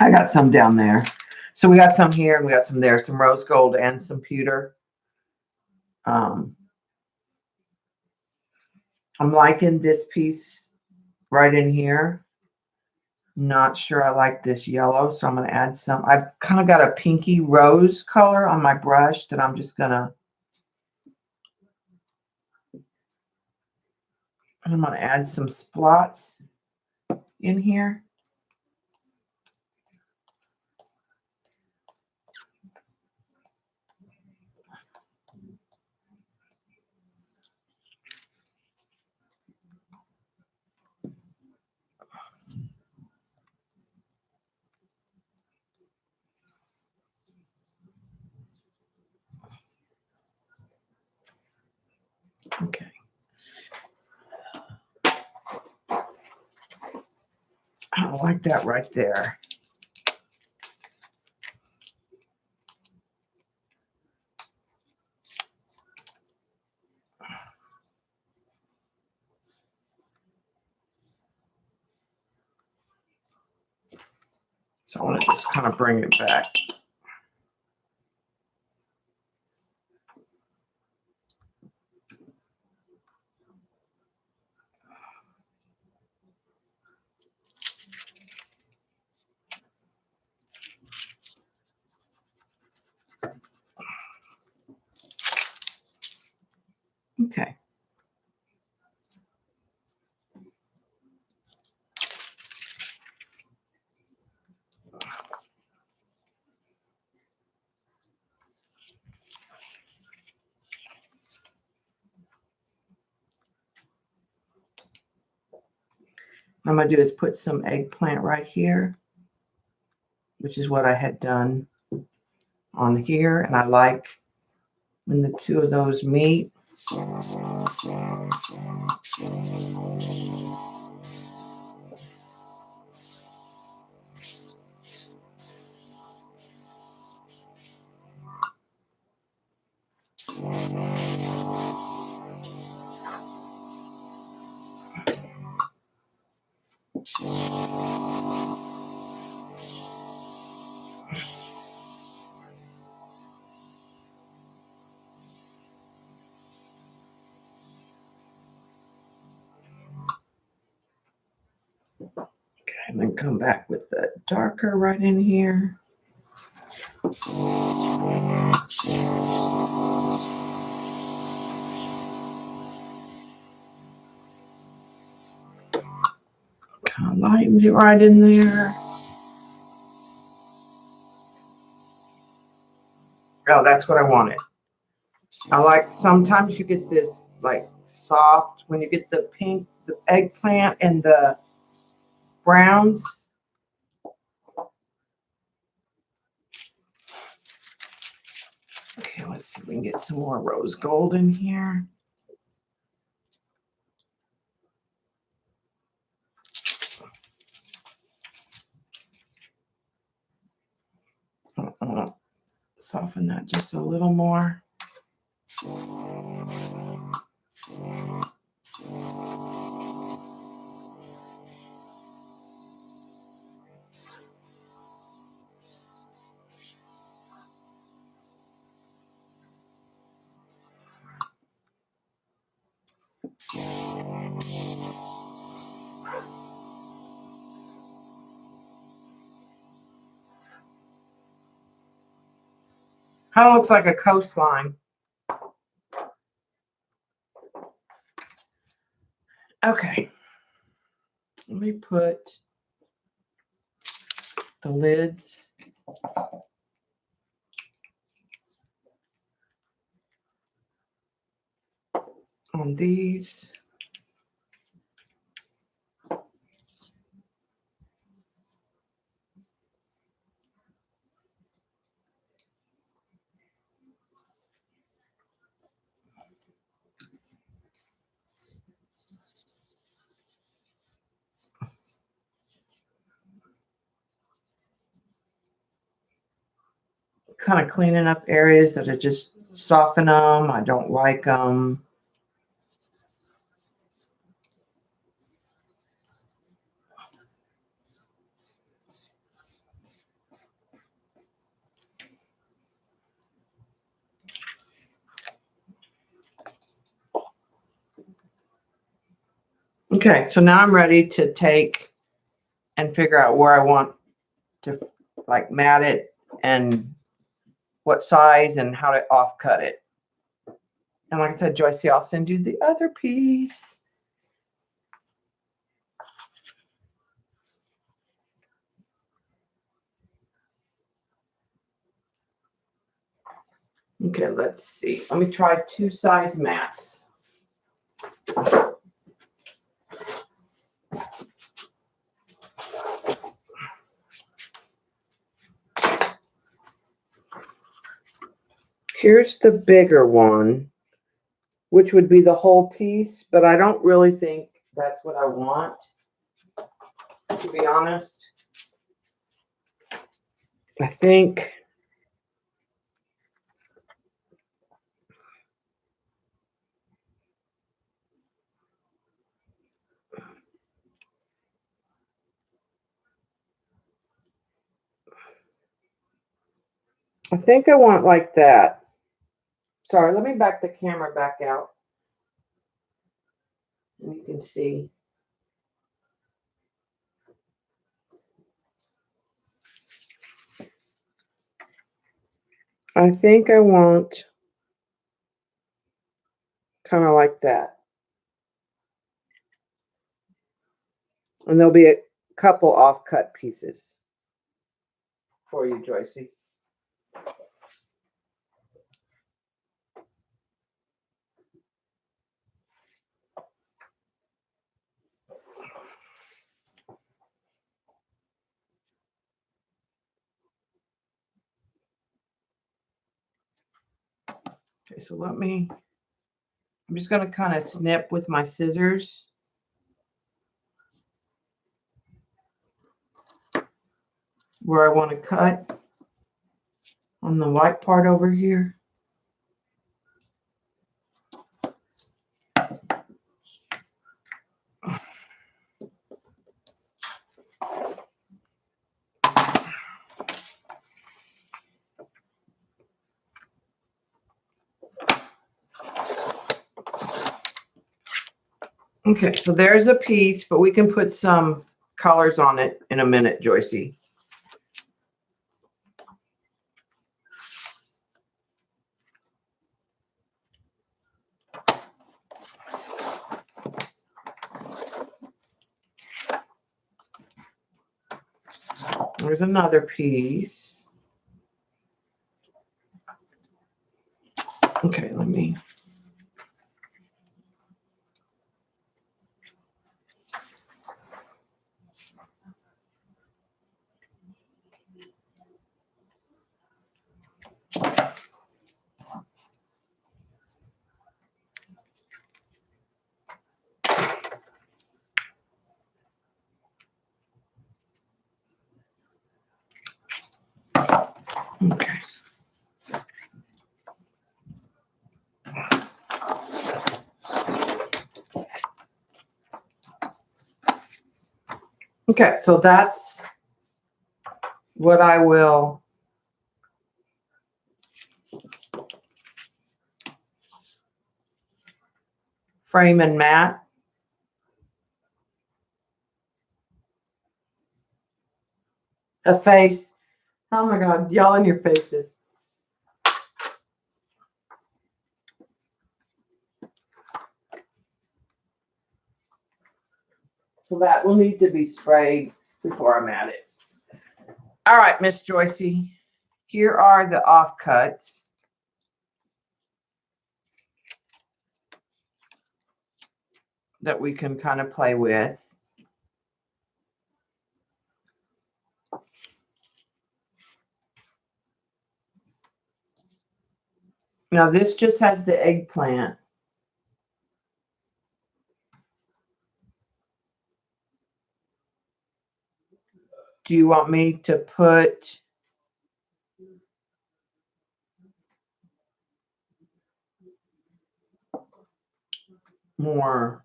[SPEAKER 1] I got some down there. So we got some here and we got some there, some rose gold and some pewter. I'm liking this piece right in here. Not sure I like this yellow, so I'm going to add some. I've kind of got a pinky rose color on my brush that I'm just going to. I'm going to add some splots in here. Okay. I like that right there. So I want to just kind of bring it back. Okay. What I'm going to do is put some eggplant right here, which is what I had done on here. And I like when the two of those meet. Okay. And then come back with the darker right in here. Kind of lightened it right in there. Oh, that's what I wanted. I like, sometimes you get this like soft, when you get the pink, the eggplant and the browns. Okay, let's see if we can get some more rose gold in here. Soften that just a little more. Kind of looks like a coastline. Okay. Let me put the lids on these. Kind of cleaning up areas that are just soften them. I don't like them. Okay, so now I'm ready to take and figure out where I want to like mat it and what size and how to offcut it. And like I said, Joycey, I'll send you the other piece. Okay, let's see. Let me try 2 size mats. Here's the bigger one, which would be the whole piece, but I don't really think that's what I want, to be honest. I think I want like that. Sorry, let me back the camera back out. And you can see. I think I want kind of like that. And there'll be a couple offcut pieces for you, Joycey. Okay, so I'm just going to kind of snip with my scissors. Where I want to cut on the white part over here. Okay, so there's a piece, but we can put some colors on it in a minute, Joycey. There's another piece. Okay, let me. Okay. Okay, so that's what I will frame and matte. A face. Oh my God, y'all in your faces. So that will need to be sprayed before I mat it. All right, Miss Joycey, here are the offcuts. That we can kind of play with. Now this just has the eggplant. Do you want me to put more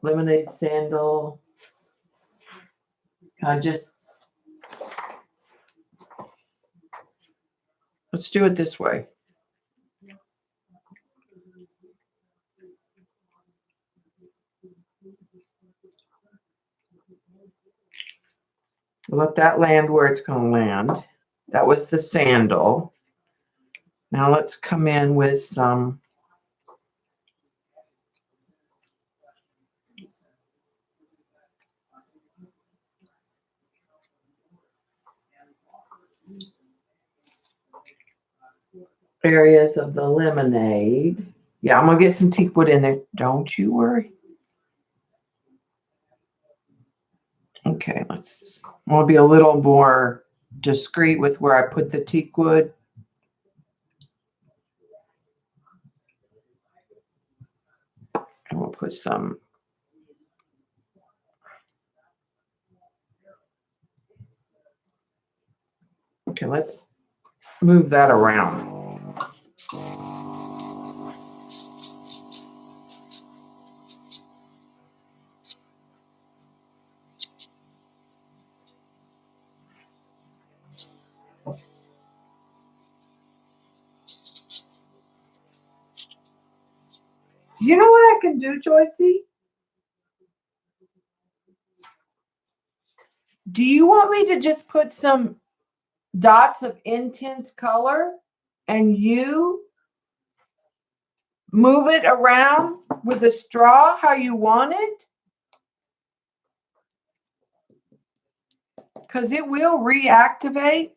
[SPEAKER 1] lemonade sandal? Let's do it this way. Let that land where it's going to land. That was the sandal. Now let's come in with some areas of the lemonade. Yeah, I'm going to get some teak wood in there. Don't you worry. Okay, I'm going to be a little more discreet with where I put the teak wood. And we'll put some. Okay, let's move that around. You know what I can do, Joycey? Do you want me to just put some dots of intense color and you move it around with a straw how you want it? Because it will reactivate.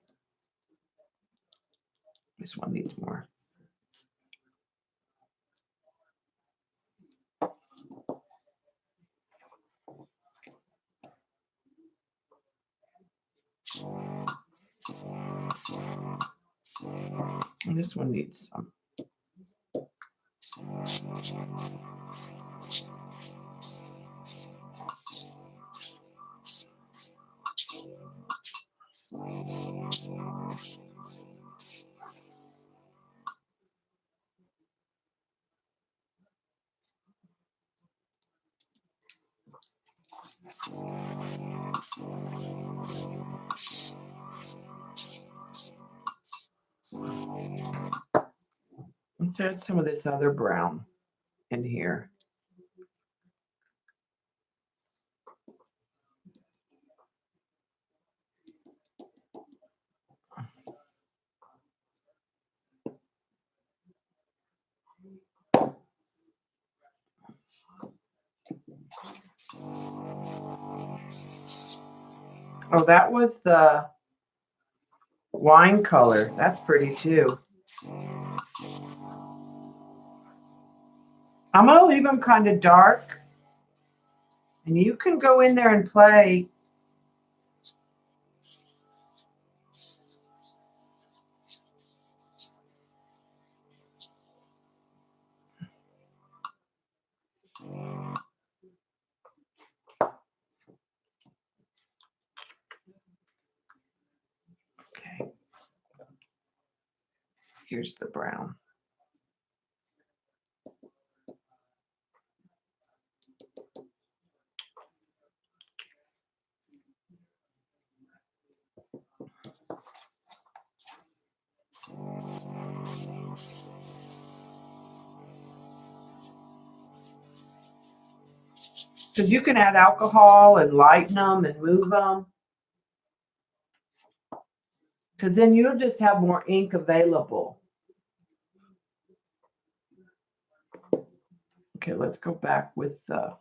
[SPEAKER 1] This one needs more. And this one needs some. Let's add some of this other brown in here. Oh, that was the wine color. That's pretty too. I'm going to leave them kind of dark. And you can go in there and play. Okay. Here's the brown. Because you can add alcohol and lighten them and move them. Because then you'll just have more ink available. Okay, let's go back with the...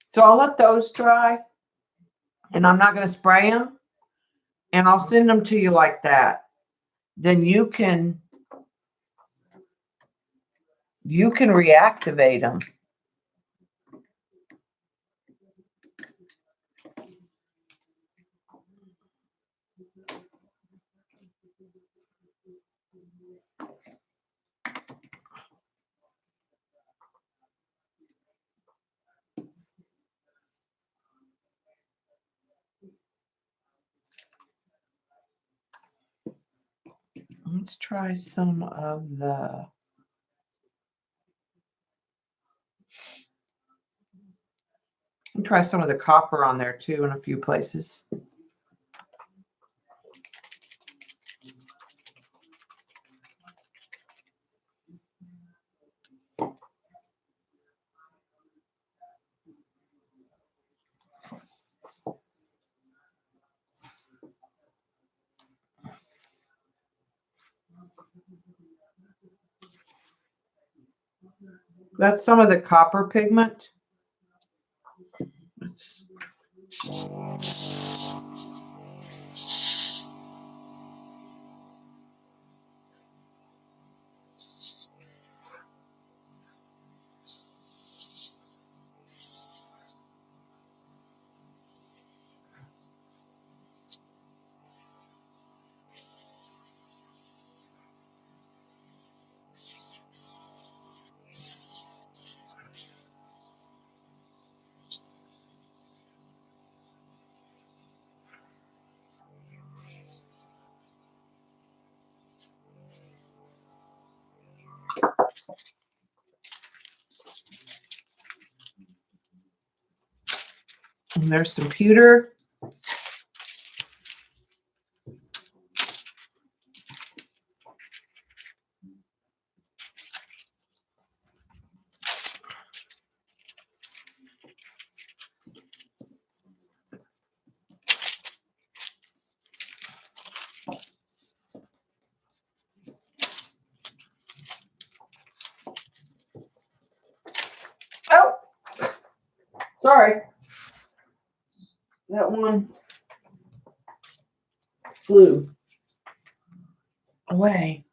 [SPEAKER 1] So I'll let those dry, and I'm not going to spray them, and I'll send them to you like that. Then you can reactivate them. Let's try some of the... Try some of the copper on there too in a few places. That's some of the copper pigment. And there's some pewter. Oh, sorry. That one flew away.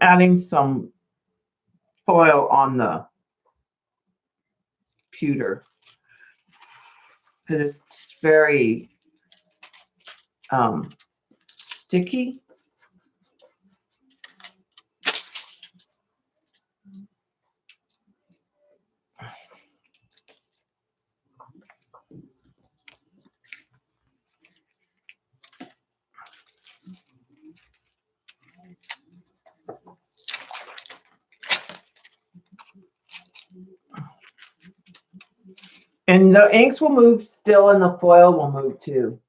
[SPEAKER 1] adding some foil on the pewter because it's very sticky. And the inks will move still and the foil will move too.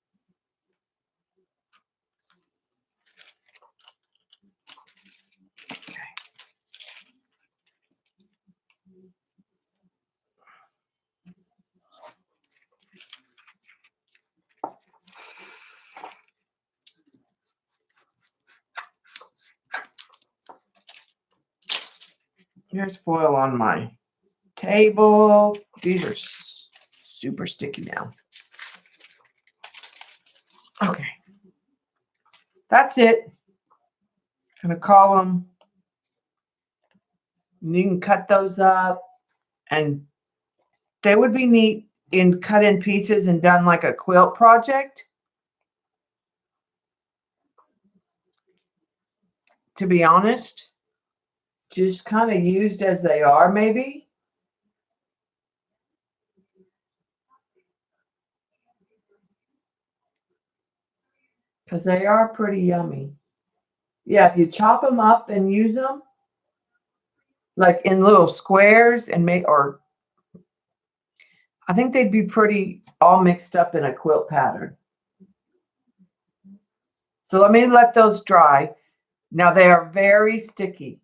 [SPEAKER 1] Here's foil on my table. These are super sticky now. Okay. That's it. I'm going to call them. You can cut those up and they would be neat in cut in pieces and done like a quilt project. To be honest, just kind of used as they are maybe. Because they are pretty yummy. Yeah, if you chop them up and use them, like in little squares and make, or I think they'd be pretty all mixed up in a quilt pattern. So let me let those dry. Now they are very sticky.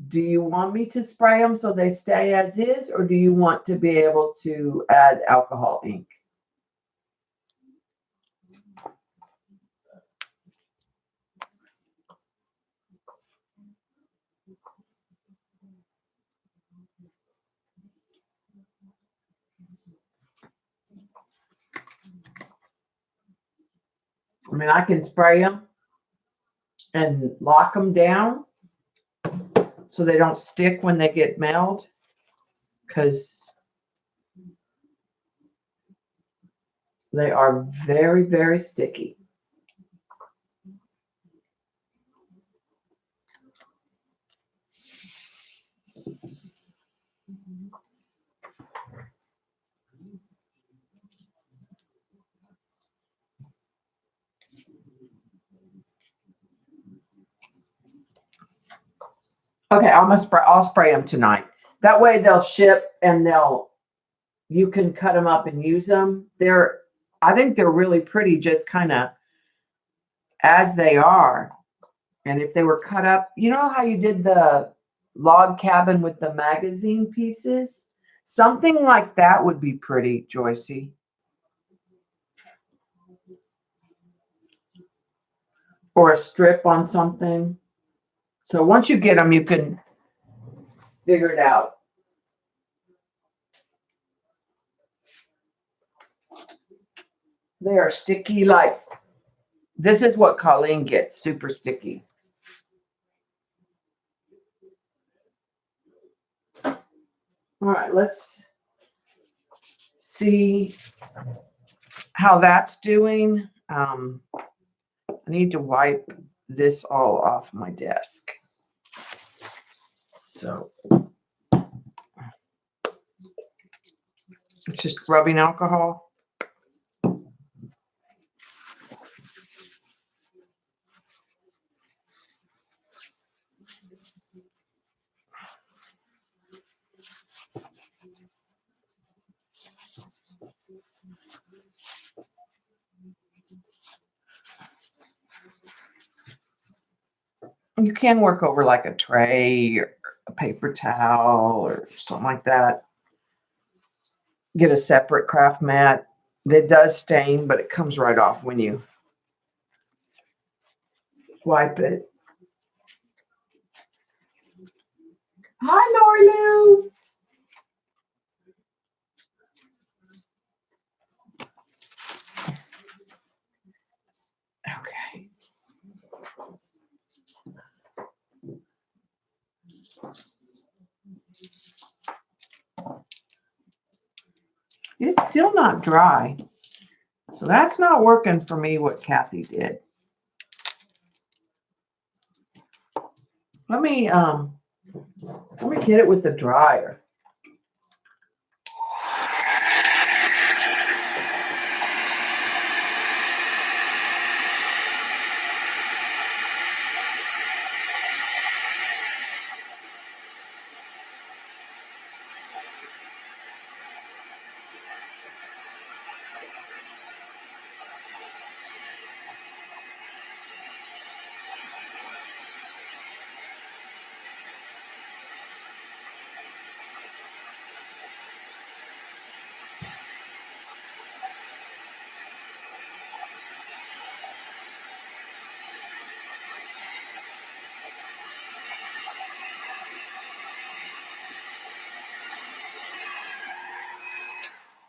[SPEAKER 1] Do you want me to spray them so they stay as is, or do you want to be able to add alcohol ink? I mean, I can spray them and lock them down so they don't stick when they get mailed, because they are very, very sticky. Okay, I'll spray them tonight. That way they'll ship and you can cut them up and use them. I think they're really pretty just kind of as they are. And if they were cut up, you know how you did the log cabin with the magazine pieces? Something like that would be pretty, Joycey. Or a strip on something. So once you get them, you can figure it out. They are sticky like, this is what Colleen gets, super sticky. All right, let's see how that's doing. I need to wipe this all off my desk. So it's just rubbing alcohol. You can work over like a tray or a paper towel or something like that. Get a separate craft mat. It does stain, but it comes right off when you wipe it. Hi, Lori Lou. Okay. It's still not dry. So that's not working for me, what Kathy did. Let me hit it with the dryer.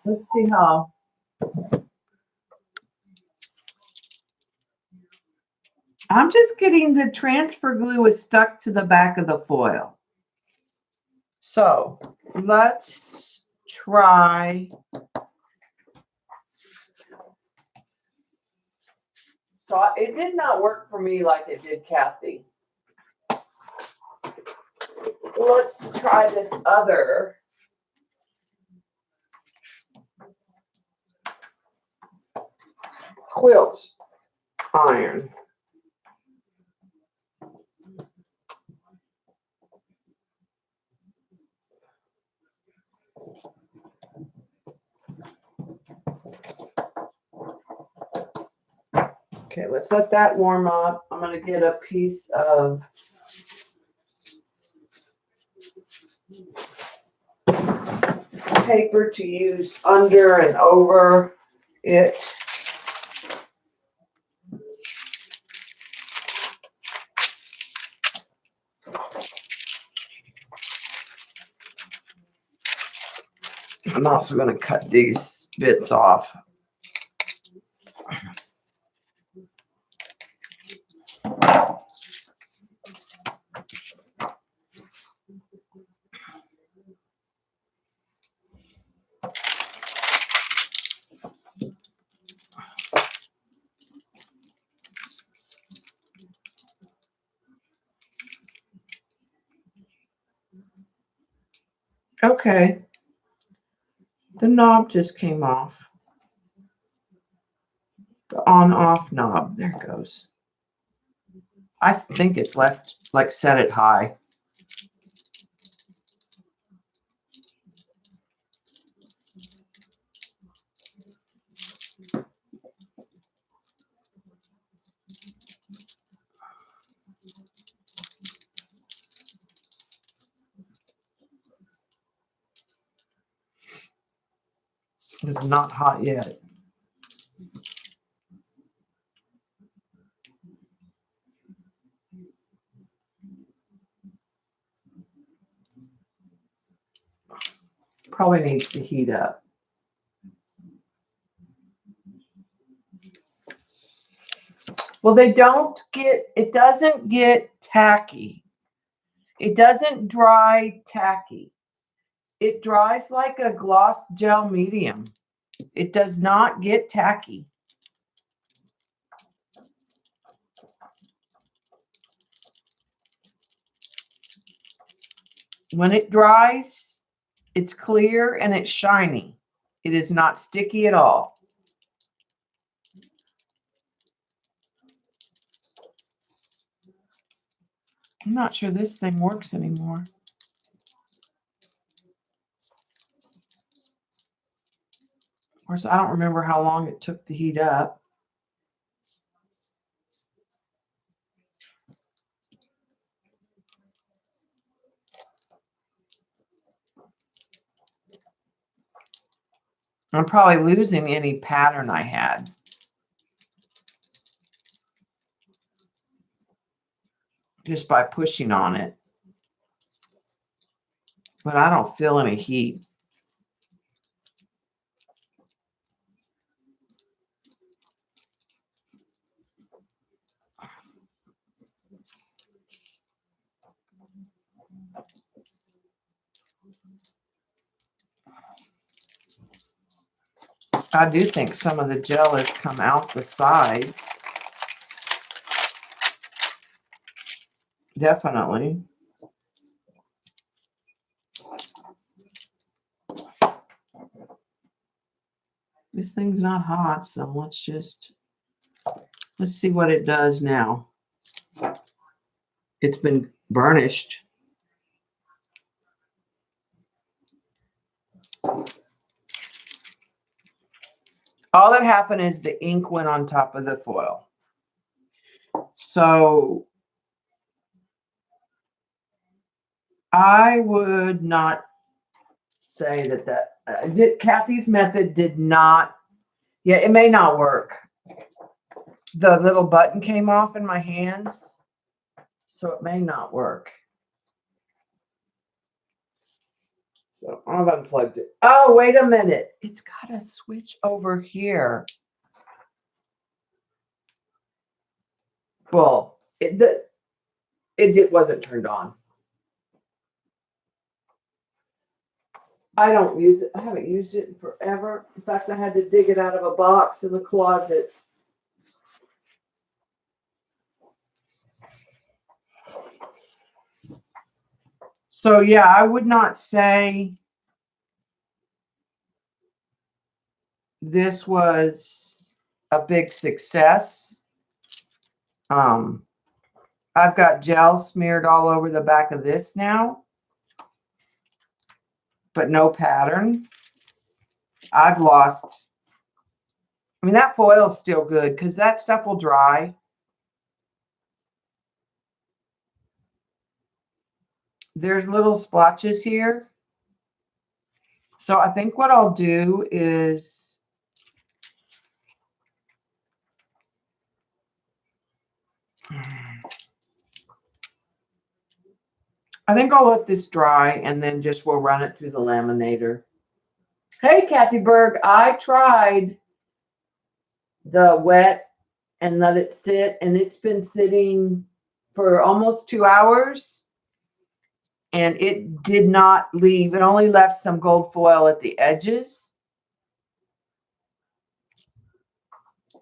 [SPEAKER 1] Let's see how. I'm just getting the transfer glue is stuck to the back of the foil. So let's try. So it did not work for me like it did Kathy. Let's try this other. Quilt iron. Okay, let's let that warm up. I'm going to get a piece of paper to use under and over it. I'm also going to cut these bits off. Okay. The knob just came off. The on-off knob. There it goes. I think it's left, like, set it high. It's not hot yet. Probably needs to heat up. Well, it doesn't get tacky. It doesn't dry tacky. It dries like a gloss gel medium. It does not get tacky. When it dries, it's clear and it's shiny. It is not sticky at all. I'm not sure this thing works anymore. Of course, I don't remember how long it took to heat up. I'm probably losing any pattern I had. Just by pushing on it. But I don't feel any heat. I do think some of the gel has come out the sides. Definitely. This thing's not hot, so let's see what it does now. It's been burnished. All that happened is the ink went on top of the foil. So I would not say that Kathy's method did not. Yeah, it may not work. The little button came off in my hands, so it may not work. So I've unplugged it. Oh, wait a minute. It's got a switch over here. Well, it wasn't turned on. I don't use it. I haven't used it in forever. In fact, I had to dig it out of a box in the closet. So yeah, I would not say this was a big success. I've got gel smeared all over the back of this now, but no pattern. I've lost. I mean, that foil is still good because that stuff will dry. There's little splotches here. So I think what I'll do is I think I'll let this dry and then just we'll run it through the laminator. Hey, Kathy Berg, I tried the wet and let it sit, and it's been sitting for almost 2 hours, and it did not leave. It only left some gold foil at the edges.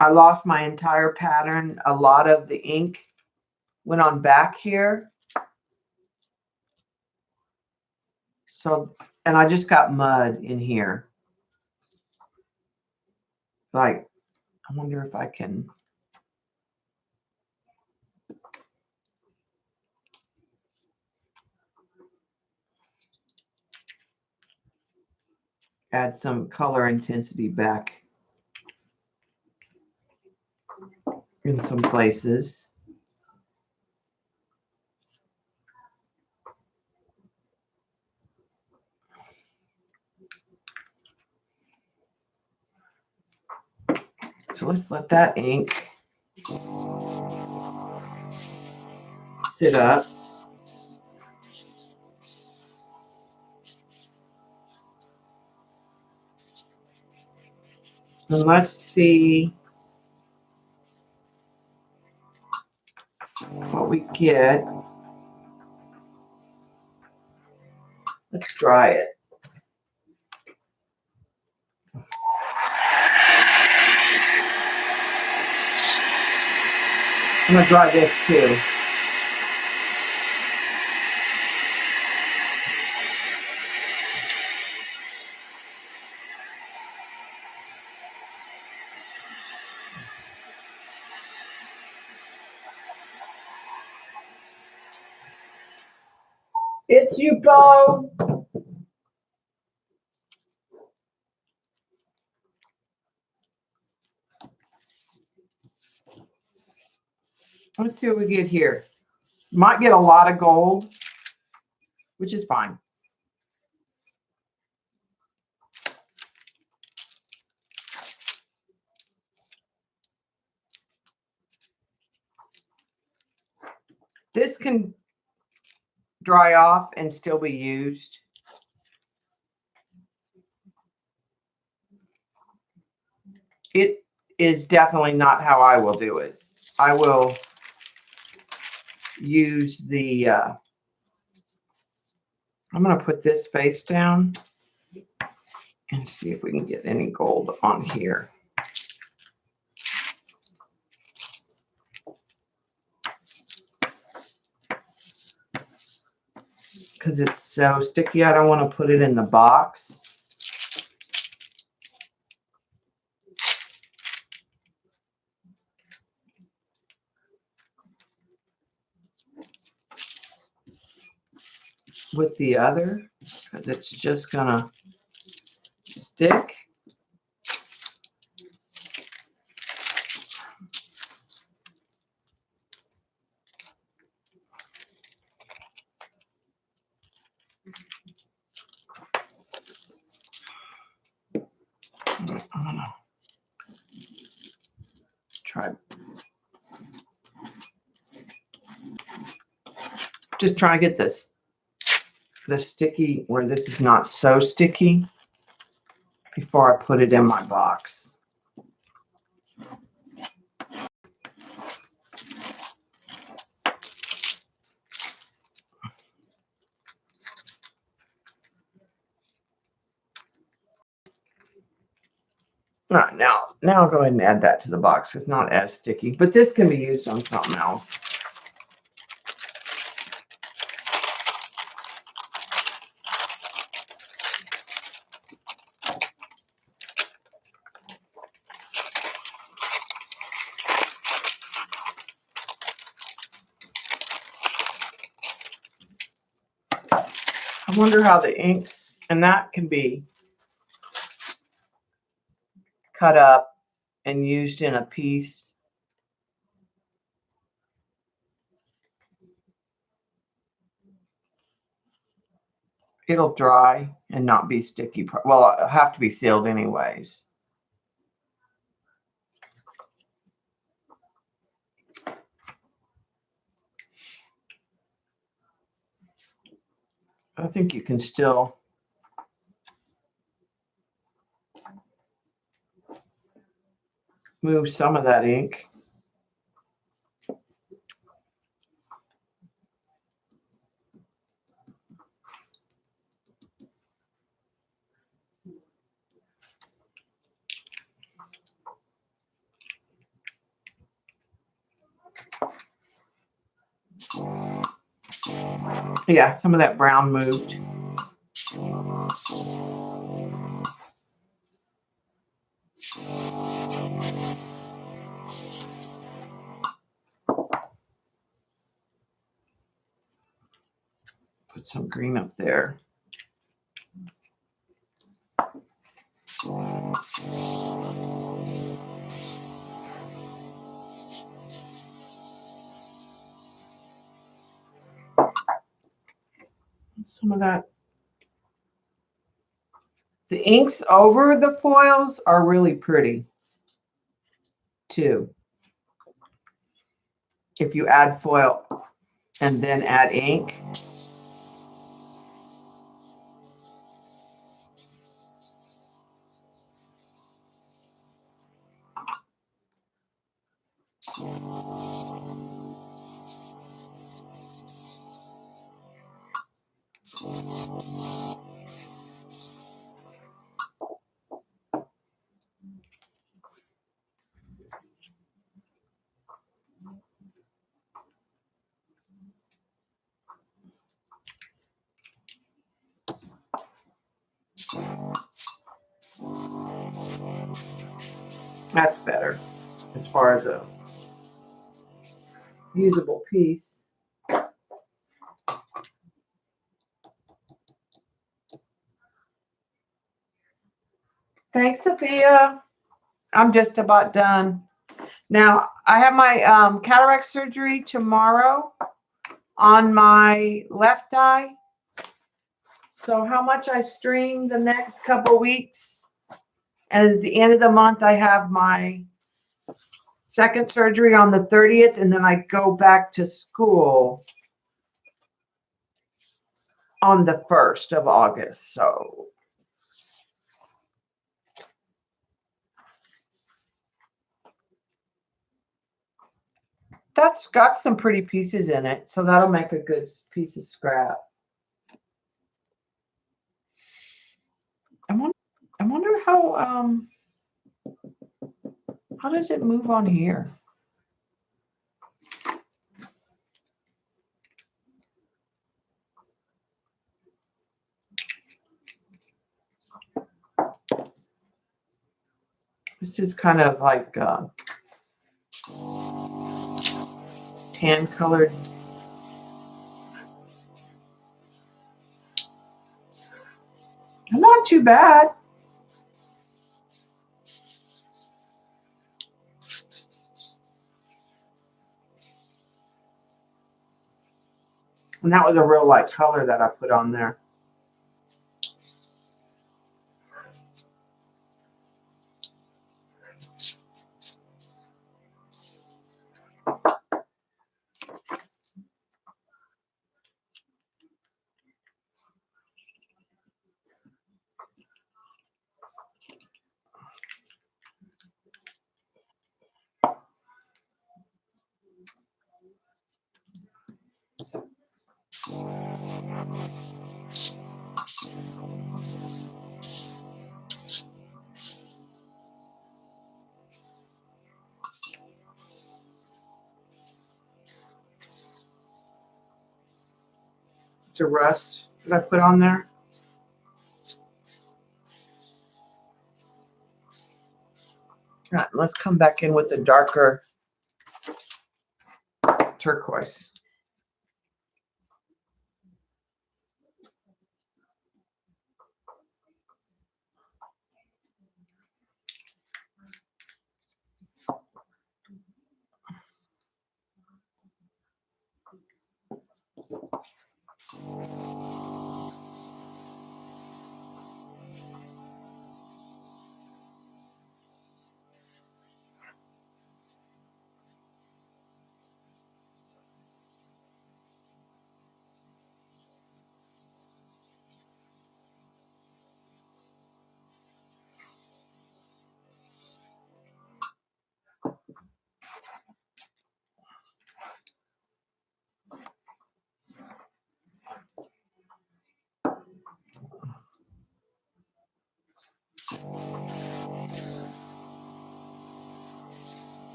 [SPEAKER 1] I lost my entire pattern. A lot of the ink went on back here. So, and I just got mud in here. Like, I wonder if I can. Add some color intensity back in some places. So let's let that ink sit up. And let's see what we get. Let's dry it. I'm going to dry this too. It's you, Bo. Let's see what we get here. Might get a lot of gold, which is fine. This can dry off and still be used. It is definitely not how I will do it. I will use the, I'm going to put this face down. And see if we can get any gold on here. Because it's so sticky, I don't want to put it in the box. With the other, because it's just gonna stick. I'm gonna try. Just try to get this the sticky where this is not so sticky before I put it in my box. All right, now I'll go ahead and add that to the box. It's not as sticky, but this can be used on something else. I wonder how the inks, and that can be cut up and used in a piece. It'll dry and not be sticky. Well, it'll have to be sealed anyways. I think you can still move some of that ink. Yeah, some of that brown moved. Put some green up there. Some of that. The inks over the foils are really pretty too. If you add foil and then add ink. That's better as far as a usable piece. Thanks, Sophia. I'm just about done. Now, I have my cataract surgery tomorrow on my left eye. So how much I string the next couple weeks. And at the end of the month, I have my second surgery on the 30th, and then I go back to school on the 1st of August. So that's got some pretty pieces in it. So that'll make a good piece of scrap. I how does it move on here? This is kind of like tan colored. Not too bad. And that was a real light color that I put on there. It's a rust that I put on there. All right, let's come back in with the darker turquoise.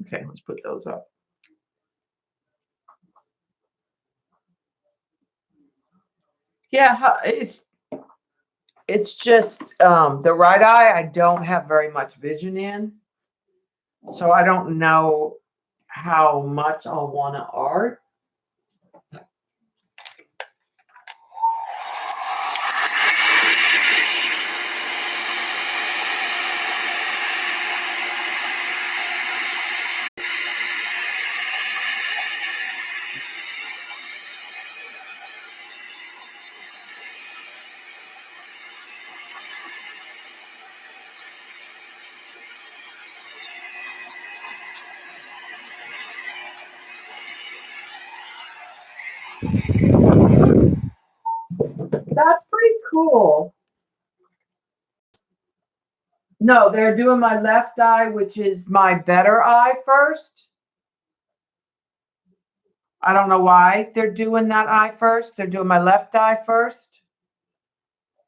[SPEAKER 1] Okay, let's put those up. Yeah, it's just the right eye I don't have very much vision in. So I don't know how much I'll want to art. That's pretty cool. No, they're doing my left eye, which is my better eye first. I don't know why they're doing that eye first. They're doing my left eye first,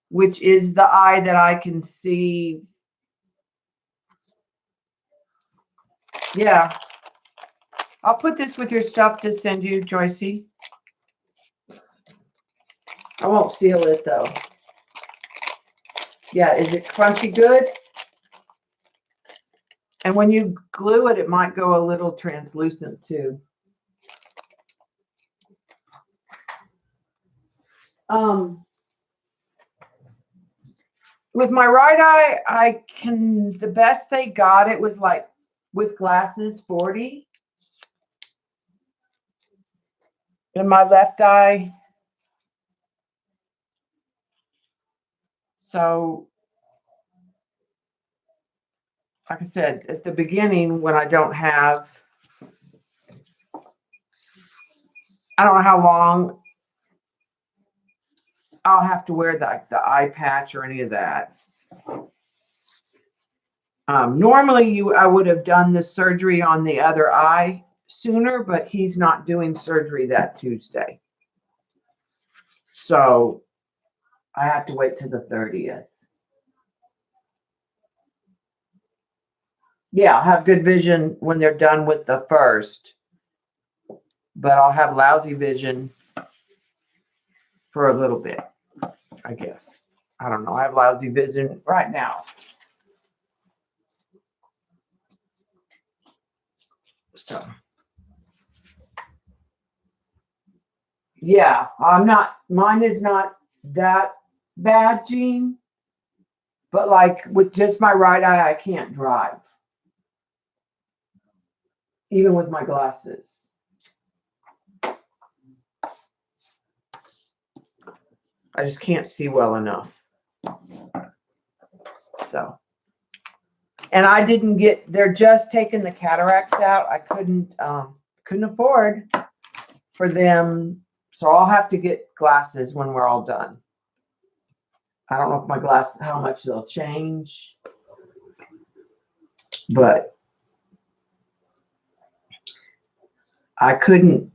[SPEAKER 1] which is the eye that I can see. Yeah. I'll put this with your stuff to send you, Joycey. I won't seal it though. Yeah, is it crunchy good? And when you glue it, it might go a little translucent too. With my right eye, I can, the best they got it was like with glasses 40. In my left eye. So, like I said, at the beginning, when I don't know how long I'll have to wear the eye patch or any of that. Normally I would have done the surgery on the other eye sooner, but he's not doing surgery that Tuesday. So I have to wait till the 30th. Yeah, I'll have good vision when they're done with the first, but I'll have lousy vision for a little bit, I guess. I don't know. I have lousy vision right now. So, yeah, mine is not that bad, Jean, but like with just my right eye, I can't drive, even with my glasses. I just can't see well enough. So, and I didn't get, they're just taking the cataracts out. I couldn't afford for them. So I'll have to get glasses when we're all done. I don't know if my glasses, how much they'll change, but I couldn't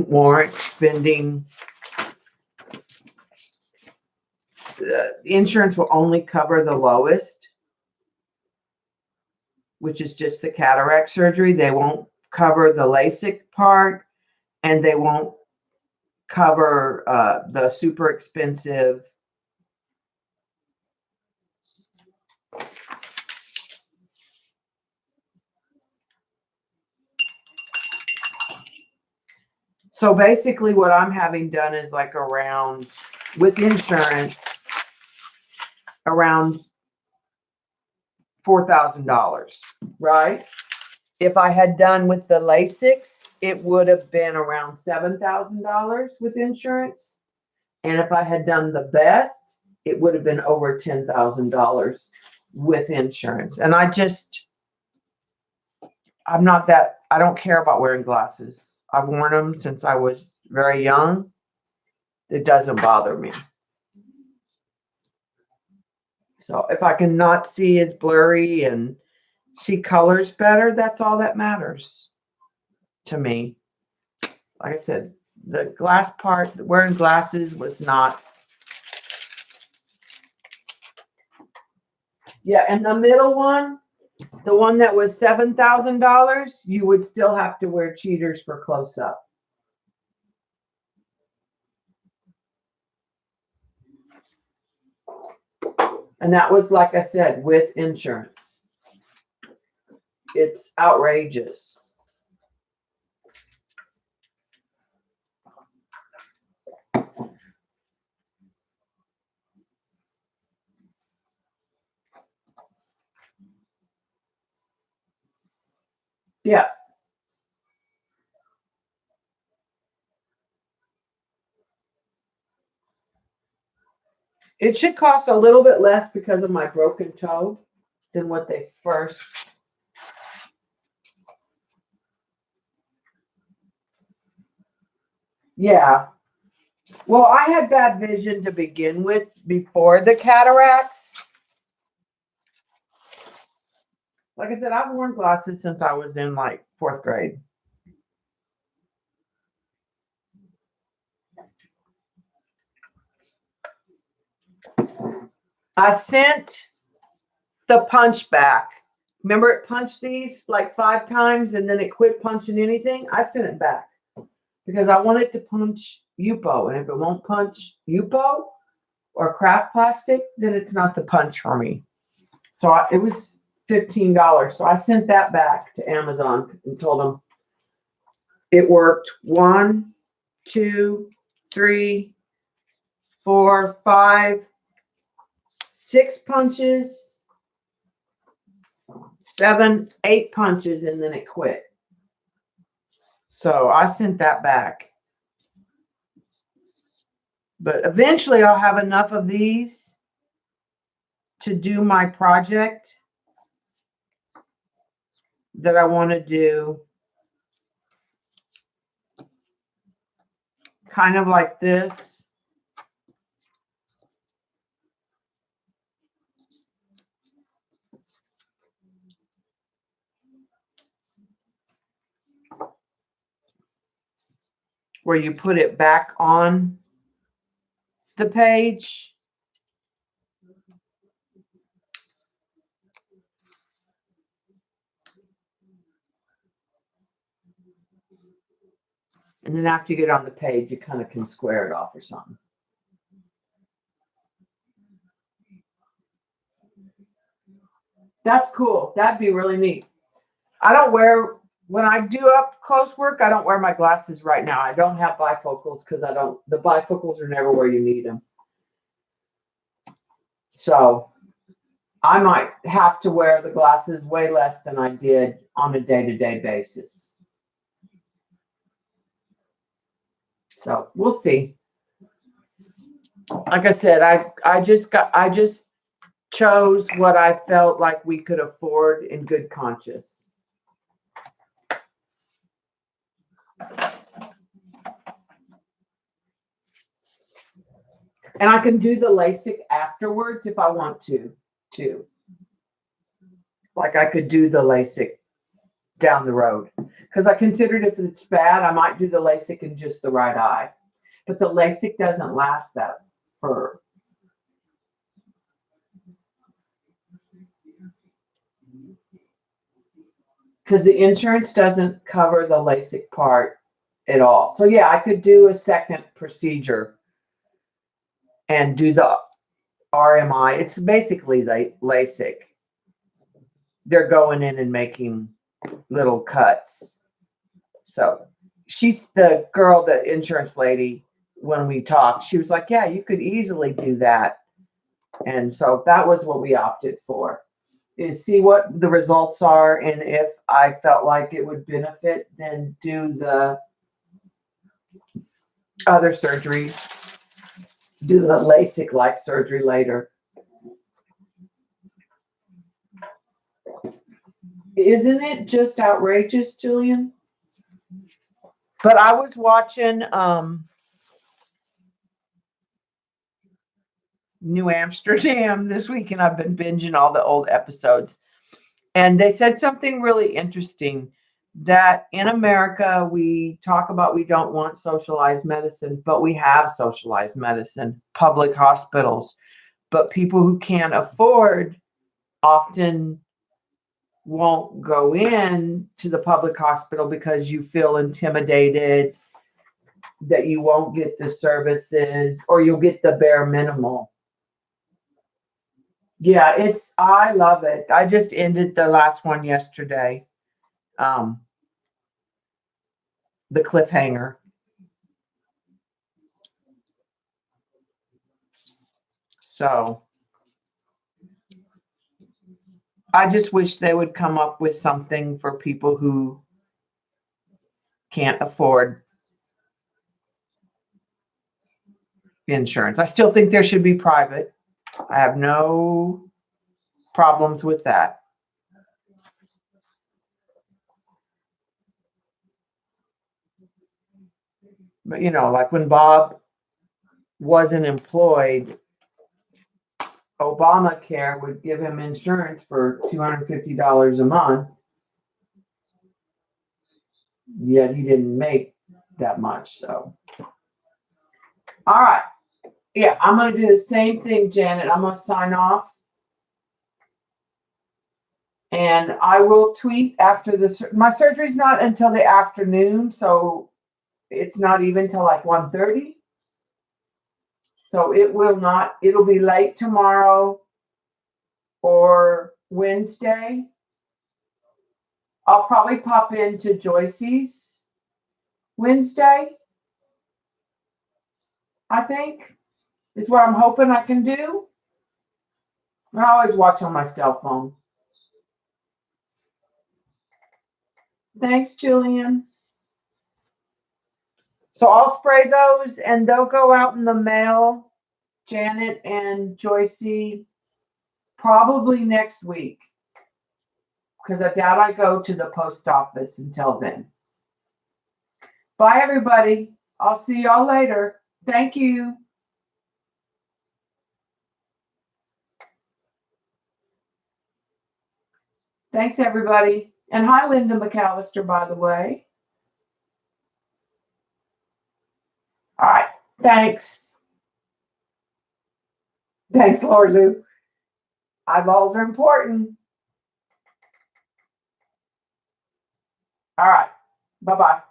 [SPEAKER 1] warrant spending. The insurance will only cover the lowest, which is just the cataract surgery. They won't cover the LASIK part, and they won't cover the super expensive so basically what I'm having done is like around, with insurance, around $4,000, right? If I had done with the LASIKs, it would have been around $7,000 with insurance. And if I had done the best, it would have been over $10,000 with insurance. And I don't care about wearing glasses. I've worn them since I was very young. It doesn't bother me. So if I can not see as blurry and see colors better, that's all that matters to me. Like I said, the glass part, wearing glasses was not. Yeah, and the middle one, the one that was $7,000, you would still have to wear cheaters for close up. And that was, like I said, with insurance. It's outrageous. Yeah. It should cost a little bit less because of my broken toe than what they first. Yeah. Well, I had bad vision to begin with before the cataracts. Like I said, I've worn glasses since I was in like 4th grade. I sent the punch back. Remember it punched these like 5 times and then it quit punching anything? I sent it back because I want it to punch Yupo. And if it won't punch Yupo or craft plastic, then it's not the punch for me. So it was $15. So I sent that back to Amazon and told them it worked. 1, 2, 3, 4, 5, 6 punches, 7, 8 punches, and then it quit. So I sent that back. But eventually I'll have enough of these to do my project that I want to do. Kind of like this. where you put it back on the page. And then after you get on the page, you kind of can square it off or something. That's cool. That'd be really neat. I don't wear, when I do up close work, I don't wear my glasses right now. I don't have bifocals because the bifocals are never where you need them. So I might have to wear the glasses way less than I did on a day-to-day basis. So we'll see. Like I said, I just chose what I felt like we could afford in good conscience. And I can do the LASIK afterwards if I want to, too. Like I could do the LASIK down the road. Because I considered if it's bad, I might do the LASIK in just the right eye. But the LASIK doesn't last that for. Because the insurance doesn't cover the LASIK part at all. So yeah, I could do a second procedure and do the RMI. It's basically LASIK. They're going in and making little cuts. So she's the girl, the insurance lady, when we talked, she was like, yeah, you could easily do that. And so that was what we opted for, is see what the results are. And if I felt like it would benefit, then do the other surgery, do the LASIK-like surgery later. Isn't it just outrageous, Jillian? But I was watching New Amsterdam this week, and I've been binging all the old episodes. And they said something really interesting, that in America, we talk about we don't want socialized medicine, but we have socialized medicine, public hospitals. But people who can't afford often won't go in to the public hospital because you feel intimidated that you won't get the services or you'll get the bare minimal. Yeah, I love it. I just ended the last one yesterday. The cliffhanger. So I just wish they would come up with something for people who can't afford insurance. I still think there should be private. I have no problems with that. But like when Bob wasn't employed, Obamacare would give him insurance for $250 a month. Yet he didn't make that much. So, all right. Yeah, I'm going to do the same thing, Janet. I'm going to sign off. And I will tweet after my surgery's not until the afternoon. So it's not even till like 1:30. So it'll be late tomorrow or Wednesday. I'll probably pop into Joyce's Wednesday, I think, is what I'm hoping I can do. I always watch on my cell phone. Thanks, Jillian. So I'll spray those and they'll go out in the mail, Janet and Joycey, probably next week. Because I doubt I go to the post office until then. Bye, everybody. I'll see y'all later. Thank you. Thanks, everybody. And hi, Linda McAllister, by the way. Thanks. Thanks, Lord Lou. Eyeballs are important. All right. Bye-bye.